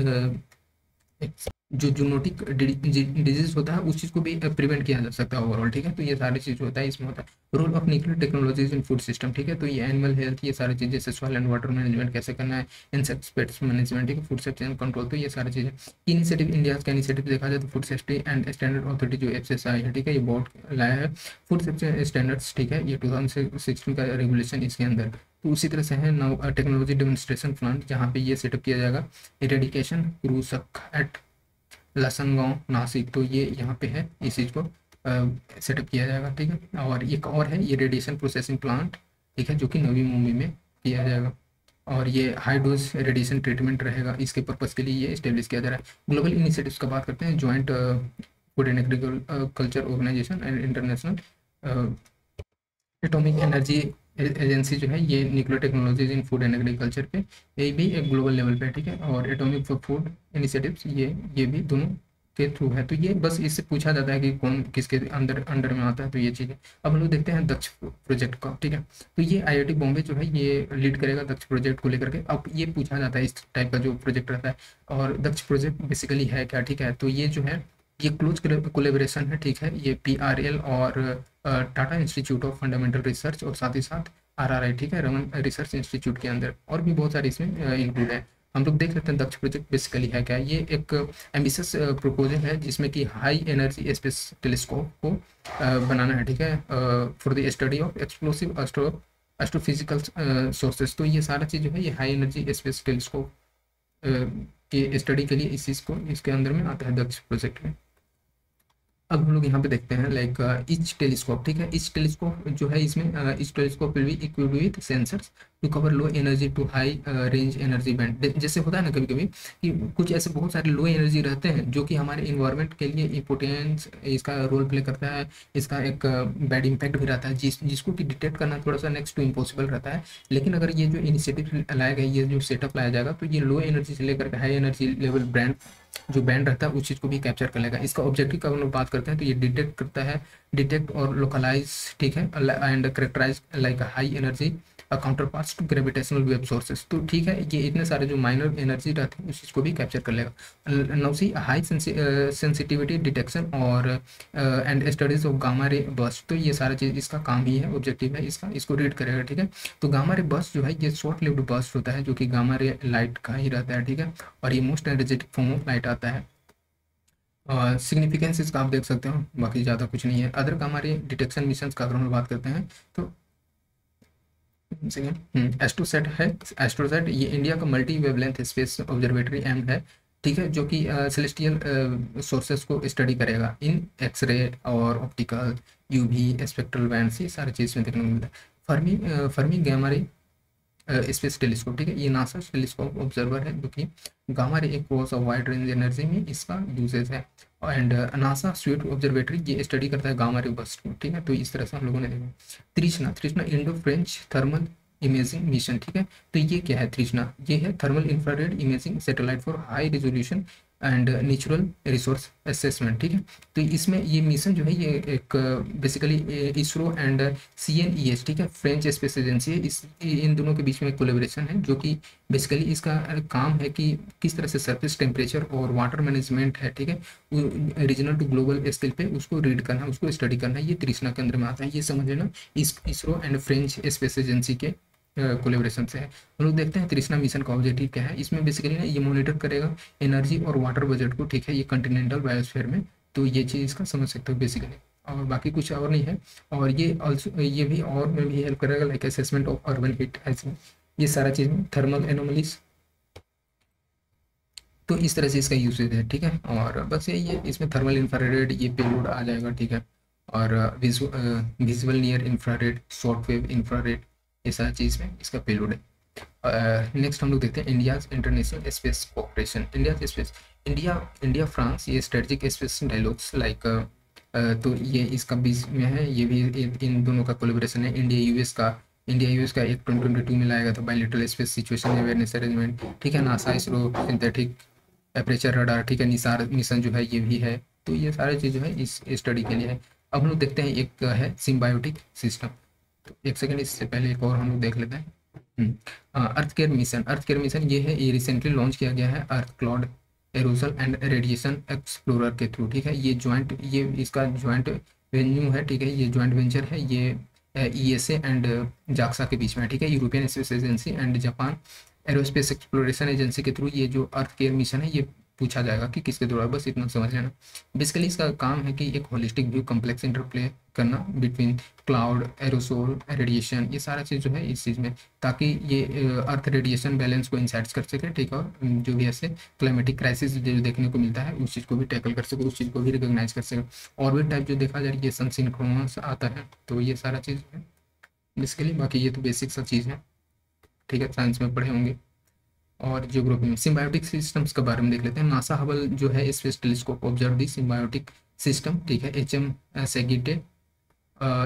जो जूनोटिक डिजीज होता है उस चीज़ को भी प्रिवेंट किया जा सकता है ओवरऑल, ठीक है। तो ये सारी चीज़ होता है इसमें होता है। Role of nuclear technologies in food system, ठीक है। तो ये एनिमल हेल्थ, ये सारी चीज़ें जैसे सॉइल एंड वाटर मैनेजमेंट कैसे करना है, इंसेक्ट पेस्ट मैनेजमेंट, ठीक है, फूड सेफ्टी एंड कंट्रोल, तो ये सारी चीज़ें। इनिशिएटिव, इंडिया का इनिशिएटिव देखा जाए तो food safety and standard authority जो FSSAI है, ठीक है, ये बोर्ड लाया है फूड सेफ्टी स्टैंडर्ड्स, ठीक है, ये 2016 का रेगुलेशन इसके अंदर। तो उसी तरह से है नव टेक्नोलॉजी डेमोन्स्ट्रेशन प्लांट, जहाँ पे ये सेटअप किया जाएगा, इरेडिकेशन क्रूसक एट लसनगांव नासिक, तो ये यहाँ पे है, इस चीज़ को सेटअप किया जाएगा, ठीक है। और एक और है ये रेडिएशन प्रोसेसिंग प्लांट, ठीक है, जो कि नवी मुंबई में किया जाएगा। और ये हाई डोज रेडिएशन ट्रीटमेंट रहेगा, इसके पर्पज़ के लिए ये इस्टेब्लिश किया जा रहा है। ग्लोबल इनिशिएटिव्स का बात करते हैं, joint food and agriculture organization and international atomic energy agency जो है, ये nuclear technologies in food and agriculture पे, ये भी एक ग्लोबल लेवल पे, ठीक है। और एटॉमिक फॉर फूड इनिशिएटिव्स, ये भी दोनों के थ्रू है। तो ये बस इससे पूछा जाता है कि कौन किसके अंदर अंडर में आता है, तो ये चीज़ें। अब हम लोग देखते हैं दक्ष प्रोजेक्ट का, ठीक है। तो ये IIT बॉम्बे जो है ये लीड करेगा दक्ष प्रोजेक्ट को लेकर के। अब ये पूछा जाता है इस टाइप का जो प्रोजेक्ट रहता है, और दक्ष प्रोजेक्ट बेसिकली है क्या, ठीक है। तो ये जो है ये क्लोज कोलेबोरेशन है, ठीक है। ये PRL और Tata institute of fundamental research और साथ ही साथ RRI, ठीक है, रमन रिसर्च इंस्टीट्यूट के अंदर, और भी बहुत सारे इसमें इंक्लूड है। हम लोग देख लेते हैं दक्ष प्रोजेक्ट बेसिकली है क्या। ये एक एम्बिशियस प्रपोजल है जिसमें कि हाई एनर्जी स्पेस टेलीस्कोप को बनाना है, ठीक है, for the study of explosive astrophysical sources. तो ये सारा चीज़ जो है ये हाई एनर्जी स्पेस टेलीस्कोप के स्टडी के लिए इस चीज़ को इसके अंदर में आता है दक्ष प्रोजेक्ट में। अब हम लोग यहाँ पे देखते हैं लाइक इच टेलीस्कोप, ठीक है। इच टेलीस्कोप जो है इसमें each telescope will be equipped with sensors to cover low energy to high range energy band. जैसे होता है ना कभी कभी कि कुछ ऐसे बहुत सारे लो एनर्जी रहते हैं जो कि हमारे इन्वायरमेंट के लिए इम्पोर्टेंस इसका रोल प्ले करता है, इसका एक बैड इम्पैक्ट भी रहता है, जिसको कि डिटेक्ट करना थोड़ा सा नेक्स्ट टू इम्पॉसिबल रहता है। लेकिन अगर ये जो इनिशिएटिव लाया गया, ये जो सेटअप लाया जाएगा, तो ये लो एनर्जी से लेकर हाई एनर्जी लेवल ब्रांड जो बैंड रहता है उस चीज़ को भी कैप्चर कर लेगा। इसका ऑब्जेक्टिव का हम लोग बात करते हैं तो ये डिटेक्ट करता है, डिटेक्ट और लोकलाइज, ठीक है, and characterize like high energy counter parts to gravitational wave sources. तो ठीक है, ये इतने सारे जो माइनर एनर्जी रहते हैं उस चीज़ को भी कैप्चर कर लेगा। नौसी हाई सेंसिटिविटी डिटेक्शन और and studies of gamma ray burst, तो ये सारा चीज़ इसका काम ही है, ऑब्जेक्टिव है इसका, इसको रीड करेगा, ठीक है। तो गामा रे बर्स्ट जो है ये शॉर्ट लिव्ड बर्स्ट होता है जो कि गामा रे लाइट का ही रहता है, ठीक है, और ये most energetic form of light आता है। सिग्निफिकेंस इसका आप देख सकते हो, बाकी ज़्यादा कुछ नहीं है। Other gamma ray detection mission का अगर हम बात करते हैं तो एस्ट्रोसेट है। एस्ट्रोसेट ये इंडिया का multi wavelength space observatory aimed है, ठीक है, जो कि सेलेस्टियल सोर्सेस को स्टडी करेगा इन एक्सरे और ऑप्टिकल UV स्पेक्ट्रल बैंड से सारी चीज़ में देखने को मिलता है। Fermi gamma ray space telescope, ठीक है, ये नासा टेलीस्कोप ऑब्जर्वर है जो कि गामा रे एक course of wide range energy में इसका यूजेज है। एंड नासा स्वीट ऑब्जर्वेटरी ये स्टडी करता है गामा रे बर्स्ट को, ठीक है। तो इस तरह से हम लोगों ने देखा। तृष्णा Indo French thermal imaging mission, ठीक है। तो ये क्या है तृष्णा, ये है thermal infrared imaging satellite for high resolution and natural resource assessment, ठीक है। तो इसमें ये मिशन जो है ये एक बेसिकली इसरो एंड CNES, ठीक है, फ्रेंच स्पेस एजेंसी है, इस इन दोनों के बीच में एक कोलेबोरेशन है जो कि बेसिकली इसका काम है कि किस तरह से सरफेस टेम्परेचर और वाटर मैनेजमेंट है, ठीक है, रीजनल टू ग्लोबल स्केल पे उसको रीड करना है, उसको स्टडी करना है, ये तृष्णा के अंदर में आता है। ये समझ लेना इस ISRO and French space agency के कोलेबोरेशन से है। हम लोग देखते हैं तृष्णा मिशन का ऑब्जेक्टिव क्या है। इसमें बेसिकली ना ये मॉनिटर करेगा एनर्जी और वाटर बजट को, ठीक है, ये कंटिनेंटल बायोस्फीयर में, तो ये चीज़ इसका समझ सकते हो बेसिकली, और बाकी कुछ और नहीं है। और ये ऑल्सो ये भी और में भी हेल्प करेगा like assessment of urban heat, ऐसे ये सारा चीज़ में थर्मल एनोमलीज, तो इस तरह से इसका यूसेज है, ठीक है। और बस यही है, इसमें थर्मल इंफ्रारेड ये पेलोड आ जाएगा, ठीक है, और visual near infrared, short wave infrared, ये सारी चीज़ में इसका पेलोड है। नेक्स्ट हम लोग देखते हैं India's international space cooperation. India France ये स्ट्रेटजिक स्पेस डायलॉग्स लाइक, तो ये इसका बीच में है, ये भी इन दोनों का कोलेबोरेशन है। इंडिया यूएस का एक 2022 में लाया गया था bilateral space situation awareness arrangement, ठीक है। NASA ISRO synthetic aperture radar, ठीक है, निसार मिशन जो है ये भी है। तो ये सारी चीज़ जो है इस स्टडी के लिए है। अब हम लोग देखते हैं एक है सिम्बायोटिक सिस्टम। तो एक सेकेंड, इससे पहले एक और हम लोग देख लेते हैं। अर्थ केयर मिशन ये है, ये रिसेंटली लॉन्च किया गया है earth cloud aerosol and radiation explorer के थ्रू, ठीक है। ये ज्वाइंट, ये इसका ज्वाइंट वेन्यू है, ठीक है, ये ज्वाइंट वेंचर है, ये ईएसए एंड जाक्सा के बीच में है, ठीक है, European space agency and Japan aerospace exploration agency के थ्रू ये जो अर्थ केयर मिशन है ये पूछा जाएगा कि किसके द्वारा, बस इतना समझ लेना। बेसिकली इसका काम है कि एक होलिस्टिक व्यू, कम्प्लेक्स इंटरप्ले करना बिटवीन क्लाउड, एरोसोल, रेडिएशन, ये सारा चीज़ जो है इस चीज़ में, ताकि ये अर्थ रेडिएशन बैलेंस को इंसाइट्स कर सके, ठीक है, और जो भी ऐसे क्लाइमेटिक क्राइसिस जो देखने को मिलता है उस चीज़ को भी टैकल कर सके, उस चीज़ को भी रिकॉग्नाइज कर सके। ऑर्बिट टाइप जो देखा जाए ये सन सिंक्रोनस आता है, तो ये सारा चीज़ है बेसिकली। बाकी ये तो बेसिक सा चीज़ है, ठीक है, साइंस में पढ़े होंगे। और जियोग्राफी में सिम्बायोटिक सिस्टम्स के बारे में देख लेते हैं। नासा हबल जो है स्पेस टेलीस्कोप ऑब्जर्व दी सिम्बायोटिक सिस्टम, ठीक है, HM सेगिटे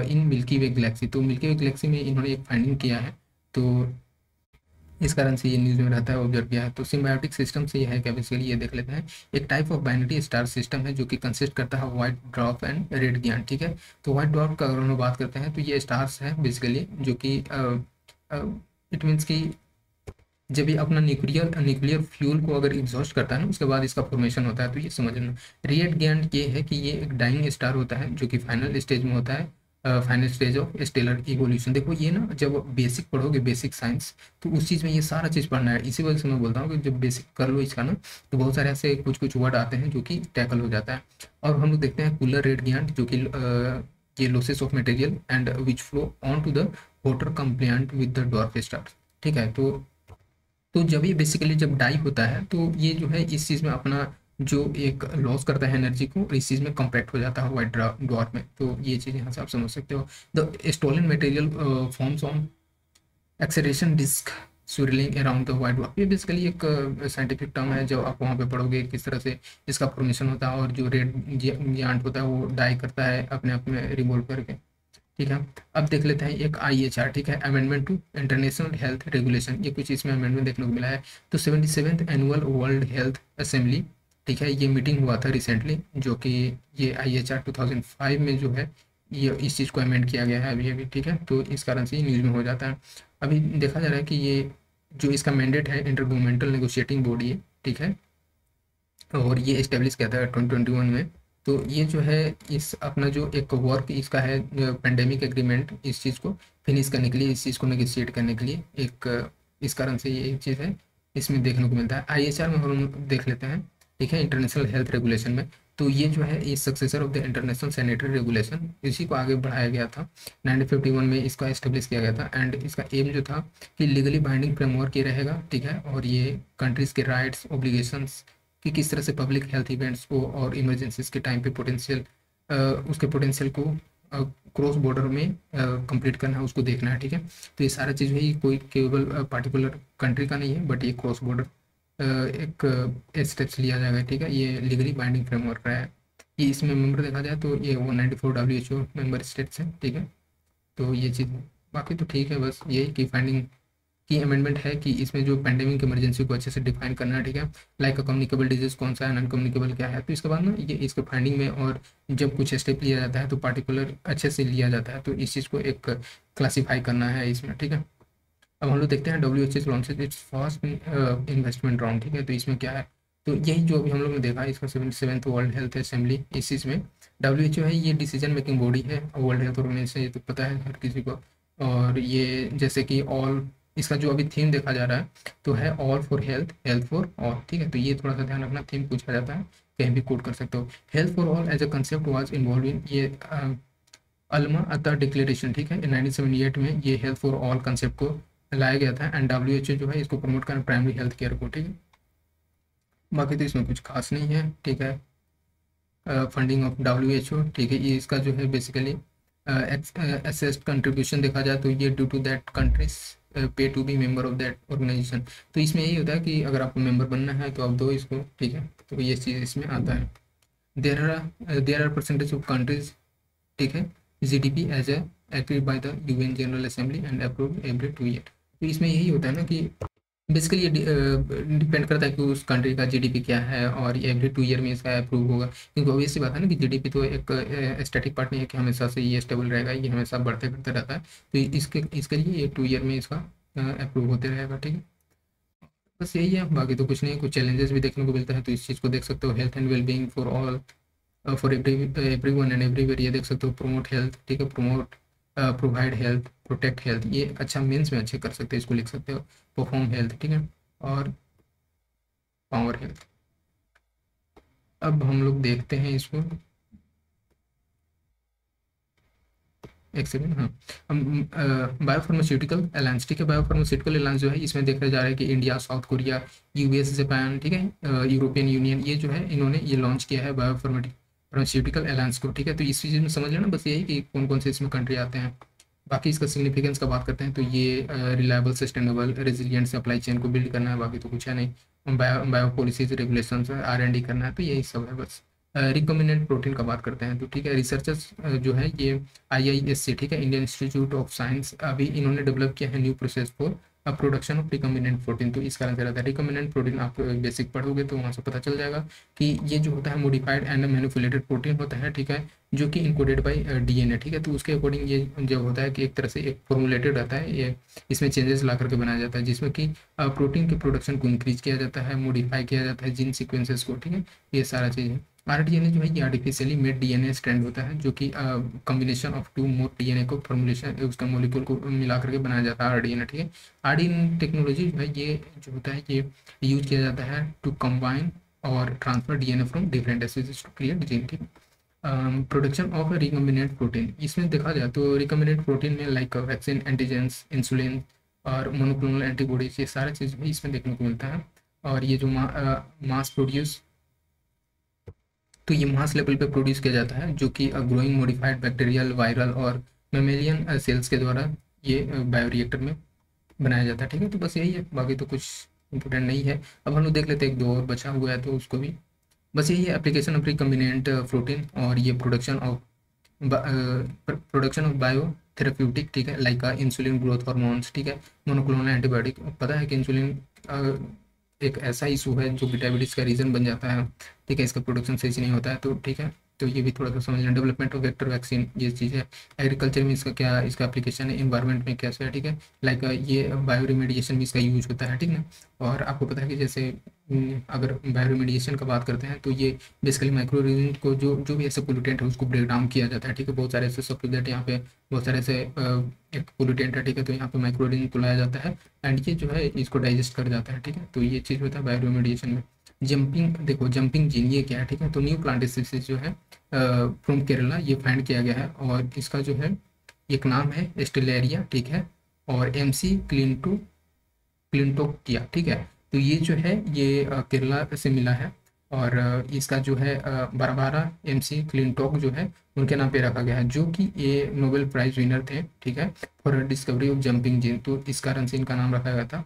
इन मिल्की वे गैलेक्सी। तो मिल्की वे गैलेक्सी में इन्होंने एक फाइंडिंग किया है, तो इस कारण से ये न्यूज़ में रहता है, ऑब्जर्व किया है। तो सिम्बायोटिक सिस्टम से ये है क्या, बेसिकली ये देख लेते हैं। एक type of binary star system है जो कि कंसिस्ट करता है व्हाइट ड्वार्फ एंड रेड गिगांट, ठीक है। तो व्हाइट ड्वार्फ का अगर हम बात करते हैं तो ये स्टार्स है बेसिकली, जो कि इट मीन्स कि जब ये अपना न्यूक्लियर फ्यूल को अगर एग्जॉस्ट करता है ना, उसके बाद इसका फॉर्मेशन होता है, तो ये समझना। रेड गिगांट ये है कि ये एक डाइंग स्टार होता है जो कि फाइनल स्टेज में होता है, final stage of stellar evolution. देखो ये ना, जब बेसिक पढ़ोगे, बेसिक साइंस, तो उस चीज़ में ये सारा चीज़ पढ़ना है। इसी वजह से मैं बोलता हूँ कि जब बेसिक कर लो इसका ना, तो बहुत सारे ऐसे कुछ कुछ वर्ड आते हैं जो कि टैकल हो जाता है। और हम लोग देखते हैं कूलर रेड गिगांट, जो कि ये losses of material and which flow on to the water compliant with the dwarf star, ठीक है। तो जब ये बेसिकली जब डाई होता है तो ये जो है इस चीज़ में अपना जो एक लॉस करता है एनर्जी को, और इस चीज़ में कम्पैक्ट हो जाता है वाइट ड्वार्फ में। तो ये चीज़ यहाँ से आप समझ सकते हो। The stolen material forms on acceleration disc swirling around the white dwarf. ये बेसिकली एक साइंटिफिक टर्म है, जब आप वहाँ पे पढ़ोगे किस तरह से इसका फॉर्मेशन होता है, और जो रेड जियांट होता है वो डाई करता है अपने आप में रिवॉल्व करके, ठीक है। अब देख लेते हैं एक IHR, ठीक है, amendment to international health regulation. ये कुछ इसमें अमेंडमेंट देखने को मिला है। तो 77th annual world health assembly, ठीक है, ये मीटिंग हुआ था रिसेंटली, जो कि ये IHR 2005 में जो है ये इस चीज़ को अमेंड किया गया है अभी अभी, ठीक है। तो इस कारण से ये न्यूज़ में हो जाता है। अभी देखा जा रहा है कि ये जो इसका मैंडेट है इंटर गवर्नमेंटल नेगोशिएटिंग बॉडी है, ठीक है, और ये इस्टेब्लिश किया था 2021 में। तो ये जो है इस अपना जो एक वर्क इसका है पेंडेमिक एग्रीमेंट, इस चीज़ को फिनिश करने के लिए, इस चीज़ को नेगोशिएट करने के लिए एक इस कारण से ये एक चीज़ है इसमें देखने को मिलता है। IHR में हम देख लेते हैं, ठीक है, इंटरनेशनल हेल्थ रेगुलेशन में। तो ये जो है इस successor of the international sanitary regulation, इसी को आगे बढ़ाया गया था। 1951 में इसका इस्टेब्लिश किया गया था, एंड इसका एम जो था कि लीगली बाइंडिंग फ्रेमवर्क ये रहेगा, ठीक है, और ये कंट्रीज़ के राइट्स, ऑब्लिगेशंस कि किस तरह से पब्लिक हेल्थ इवेंट्स को और इमरजेंसीज के टाइम पे पोटेंशियल उसके पोटेंशियल को क्रॉस बॉर्डर में कंप्लीट करना है, उसको देखना है, ठीक है। तो ये सारा चीज़ है, ये कोई केवल पार्टिकुलर कंट्री का नहीं है, बट ये क्रॉस बॉर्डर एक स्टेप्स लिया जाएगा, ठीक है। ये लीगली बाइंडिंग फ्रेमवर्क रहा है। ये इसमें मेंबर देखा जाए तो ये 194 WHO मेंबर स्टेट्स हैं, ठीक है। तो ये चीज़ बाकी तो ठीक है, बस यही की फाइंडिंग की अमेंडमेंट है कि इसमें जो पेंडेमिक इमरजेंसी को अच्छे से डिफाइन करना है, ठीक है। लाइक कम्युनिकेबल डिजीज कौन सा है, नॉन कम्युनिकेबल क्या है। तो इसके बाद ना ये इसके फाइंडिंग में और जब कुछ स्टेप लिया जाता है तो पार्टिकुलर अच्छे से लिया जाता है, तो इस चीज़ को एक क्लासीफाई करना है इसमें, ठीक है। अब हम लोग देखते हैं WHO launches it's first investment round, ठीक है। तो इसमें क्या है, तो यही जो अभी हम लोग ने देखा इसका 77th वर्ल्ड हेल्थ असेंबली, इस चीज़ में WHO है, ये डिसीजन मेकिंग बॉडी है वर्ल्ड हेल्थ ऑर्गेनाइजेशन, ये तो पता है हर किसी को। और ये जैसे कि ऑल, इसका जो अभी थीम देखा जा रहा है तो है all for health, health for all, ठीक है। तो ये थोड़ा सा ध्यान रखना, थीम पूछा जाता है, कहीं भी कोट कर सकते हो। Health for all as a concept was involve in ये अल्मा अता डिक्लेरेशन, ठीक है, 1978 में ये हेल्थ फॉर ऑल कंसेप्ट को लाया गया था, एंड WHO जो है इसको प्रमोट करना प्राइमरी हेल्थ केयर को, ठीक है। बाकी तो इसमें कुछ खास नहीं है, ठीक है। फंडिंग ऑफ WHO, ठीक है, ये इसका जो है बेसिकली असेस्ड कंट्रीब्यूशन देखा जाए तो ये due to that countries pay to be member of that organization. तो इसमें यही होता है कि अगर आपको मेंबर बनना है तो आप दो इसको, ठीक है। तो ये चीज़ इसमें आता है। There are percentage of countries, ठीक है, GDP as a agreed by the UN general assembly and approved every 2 year. तो इसमें यही होता है ना कि बेसिकली ये डिपेंड करता है कि उस कंट्री का GDP क्या है, और ये एवरी 2 ईयर में इसका अप्रूव होगा। क्योंकि ऑब्वियस सी बात है ना कि GDP तो एक स्टैटिक पार्ट नहीं है कि हमेशा से ये स्टेबल रहेगा, ये हमेशा बढ़ते बढ़ते रहता है। तो इसके लिए ये 2 ईयर में इसका अप्रूव होते रहेगा, ठीक है। बस यही है, बाकी तो कुछ नहीं। कुछ चैलेंजेस भी देखने को मिलता है, तो इस चीज़ को देख सकते हो। Health and wellbeing for all, for every one and everywhere, ये देख सकते हो। प्रोमोट हेल्थ, ठीक है, promote provide health, protect health, ये अच्छा मीन्स में अच्छे कर सकते हैं, इसको लिख सकते हो। परफॉर्म हेल्थ, ठीक है, और पावर हेल्थ। अब हम लोग देखते हैं इसको, एक सेकेंड, हाँ। हम बायोफार्मास्यूटिकल अलायंस, ठीक है, बायोफार्मास्यूटिकल अलायंस जो है इसमें देखा जा रहा है कि India, south Korea, US, Japan, ठीक है, यूरोपियन यूनियन, ये जो है इन्होंने ये लॉन्च किया है बायोफार्मास्यूटिकल अलायंस को, ठीक है। तो इस चीज़ में समझ लेना बस यही कि कौन कौन से इसमें कंट्री आते हैं। बाकी इसका सिग्निफिकेंस का बात करते हैं तो ये reliable, sustainable, resilient supply chain को बिल्ड करना है, बाकी तो कुछ है नहीं। बायो पॉलिसीज, रेगुलेशन, R&D करना है, तो यही सब है बस। रिकॉम्बिनेंट प्रोटीन का बात करते हैं तो ठीक है, रिसर्चर्स जो है ये IISC, ठीक है, इंडियन इंस्टीट्यूट ऑफ साइंस, अभी इन्होंने डेवलप किया है new process for production of recombinant protein. तो इस कारण से रहता है रिकॉम्बिनेंट प्रोटीन, आप बेसिक पढ़ोगे तो वहाँ से पता चल जाएगा कि ये जो होता है मॉडिफाइड एंड मैनिपुलेटेड प्रोटीन होता है, ठीक है, जो कि इनकोडेड बाय DNA, ठीक है। तो उसके अकॉर्डिंग ये जो होता है कि एक तरह से एक फॉर्मुलेटेड रहता है, ये इसमें चेंजेस ला करके बनाया जाता है, जिसमें कि प्रोटीन के प्रोडक्शन को इंक्रीज किया जाता है, मॉडिफाई किया जाता है जीन सीक्वेंसेस को, ठीक है, ये सारा चीज़ है। RDNA जो है ये आर्टिफिशियली मेड DNA स्ट्रैंड होता है, जो कि combination of two more DNA को फॉर्मुलेशन, उसका मॉलिक्यूल को मिला करके बनाया जाता है RDNA, ठीक है। RDNA टेक्नोलॉजी जो है ये जो होता है ये यूज किया जाता है टू कंबाइन और transfer DNA from different species to create gene, ठीक है। प्रोडक्शन ऑफ रिकॉम्बिनेंट प्रोटीन, इसमें देखा जाए तो रिकॉम्बिनेंट प्रोटीन में लाइक वैक्सीन, एंटीजेंस, इंसुलिन और मोनोक्लोनल एंटीबॉडीज, ये सारे चीज़ भी इसमें देखने को मिलता है। और ये जो मास प्रोड्यूस, तो ये मास लेवल पे प्रोड्यूस किया जाता है, जो कि ग्रोइंग मॉडिफाइड बैक्टीरियल, वायरल और मेमेलियन सेल्स के द्वारा ये बायोरिएक्टर में बनाया जाता है, ठीक है। तो बस यही है, बाकी तो कुछ इंपॉर्टेंट नहीं है। अब हम लोग देख लेते हैं, एक दो और बचा हुआ है तो उसको भी, बस यही है, एप्लीकेशन ऑफ रिकॉम्बिनेंट प्रोटीन और ये प्रोडक्शन ऑफ बायो थेरेप्यूटिक, ठीक है, लाइक इंसुलिन ग्रोथ हार्मोन्स, ठीक है, मोनोक्लोनल एंटीबायोटिक। पता है कि इंसुलिन एक ऐसा इशू है जो कि डायबिटीज़ का रीज़न बन जाता है, ठीक है, इसका प्रोडक्शन सही से नहीं होता है, तो ठीक है, तो ये भी थोड़ा सा समझ लें। डेवलपमेंट ऑफ वेक्टर वैक्सीन, ये चीज़ है। एग्रीकल्चर में इसका क्या, इसका एप्लीकेशन है, इन्वायरमेंट में कैसे है, ठीक है, लाइक ये बायो रिमेडिएशन में इसका यूज होता है, ठीक है। और आपको पता है कि जैसे अगर बायो रिमेडिएशन का बात करते हैं तो ये बेसिकली माइक्रो ऑर्गेनिज्म को जो जो भी ऐसे पोल्यूटेंट है उसको ब्रेक डाउन किया जाता है, ठीक है। बहुत सारे ऐसे सब्सिडेंट यहाँ पे, बहुत सारे ऐसे एक पोल्यूटेंट है, ठीक है, तो यहाँ पे माइक्रो ऑर्गेनिज्म को लाया जाता है एंड ये जो है इसको डाइजेस्ट कर जाता है, ठीक है। तो ये चीज़ होता है बायो रिमेडिएशन में। जंपिंग, देखो जंपिंग जीन ये क्या है, ठीक है, तो न्यू प्लांट स्पीसीज जो है फ्रॉम केरला ये फाइंड किया गया है, और इसका जो है एक नाम है एस्टेलेरिया, ठीक है, और MC क्लिंटोकिया, ठीक है। तो ये जो है ये केरला से मिला है, और इसका जो है बारबारा MC क्लिंटोक जो है उनके नाम पे रखा गया है, जो कि ये नोबेल प्राइज विनर थे, ठीक है, for discovery of jumping gene, तो इस कारण से इनका नाम रखा गया था।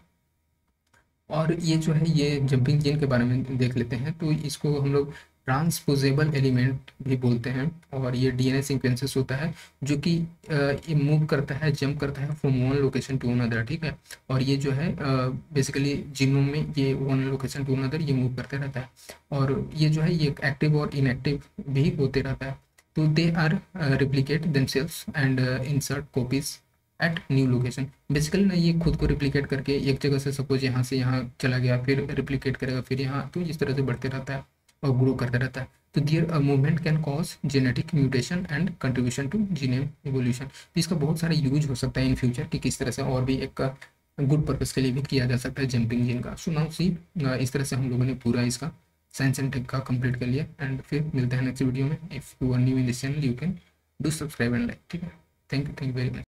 और ये जो है ये जंपिंग जीन के बारे में देख लेते हैं, तो इसको हम लोग ट्रांसपोजेबल एलिमेंट भी बोलते हैं, और ये DNA सीक्वेंसेस होता है जो कि ये मूव करता है, जंप करता है from one location to another, ठीक है। और ये जो है बेसिकली जीनोम में ये वन लोकेशन टू अनदर ये मूव करते रहता है, और ये जो है ये एक्टिव और इनएक्टिव भी होते रहता है। तो they are replicate themselves and insert copies at new location. Basically ना ये खुद को रिप्लिकेट करके एक जगह से सपोज यहाँ से यहाँ चला गया, फिर रिप्लिकेट करेगा, फिर यहाँ, तो इस तरह से बढ़ते रहता है और ग्रो करता रहता है। तो their movement can cause genetic mutation and contribution to genome evolution. तो इसका बहुत सारा यूज हो सकता है इन फ्यूचर कि किस तरह से और भी एक गुड पर्पज के लिए भी किया जा सकता है जंपिंग जीन का। सो नाउ सी, इस तरह से हम लोगों ने पूरा इसका साइंस एंड टेक का कंप्लीट कर लिया, एंड फिर मिलते हैं नेक्स्ट वीडियो में। If you are new in this channel you can do subscribe and like, ठीक है। Thank you very much.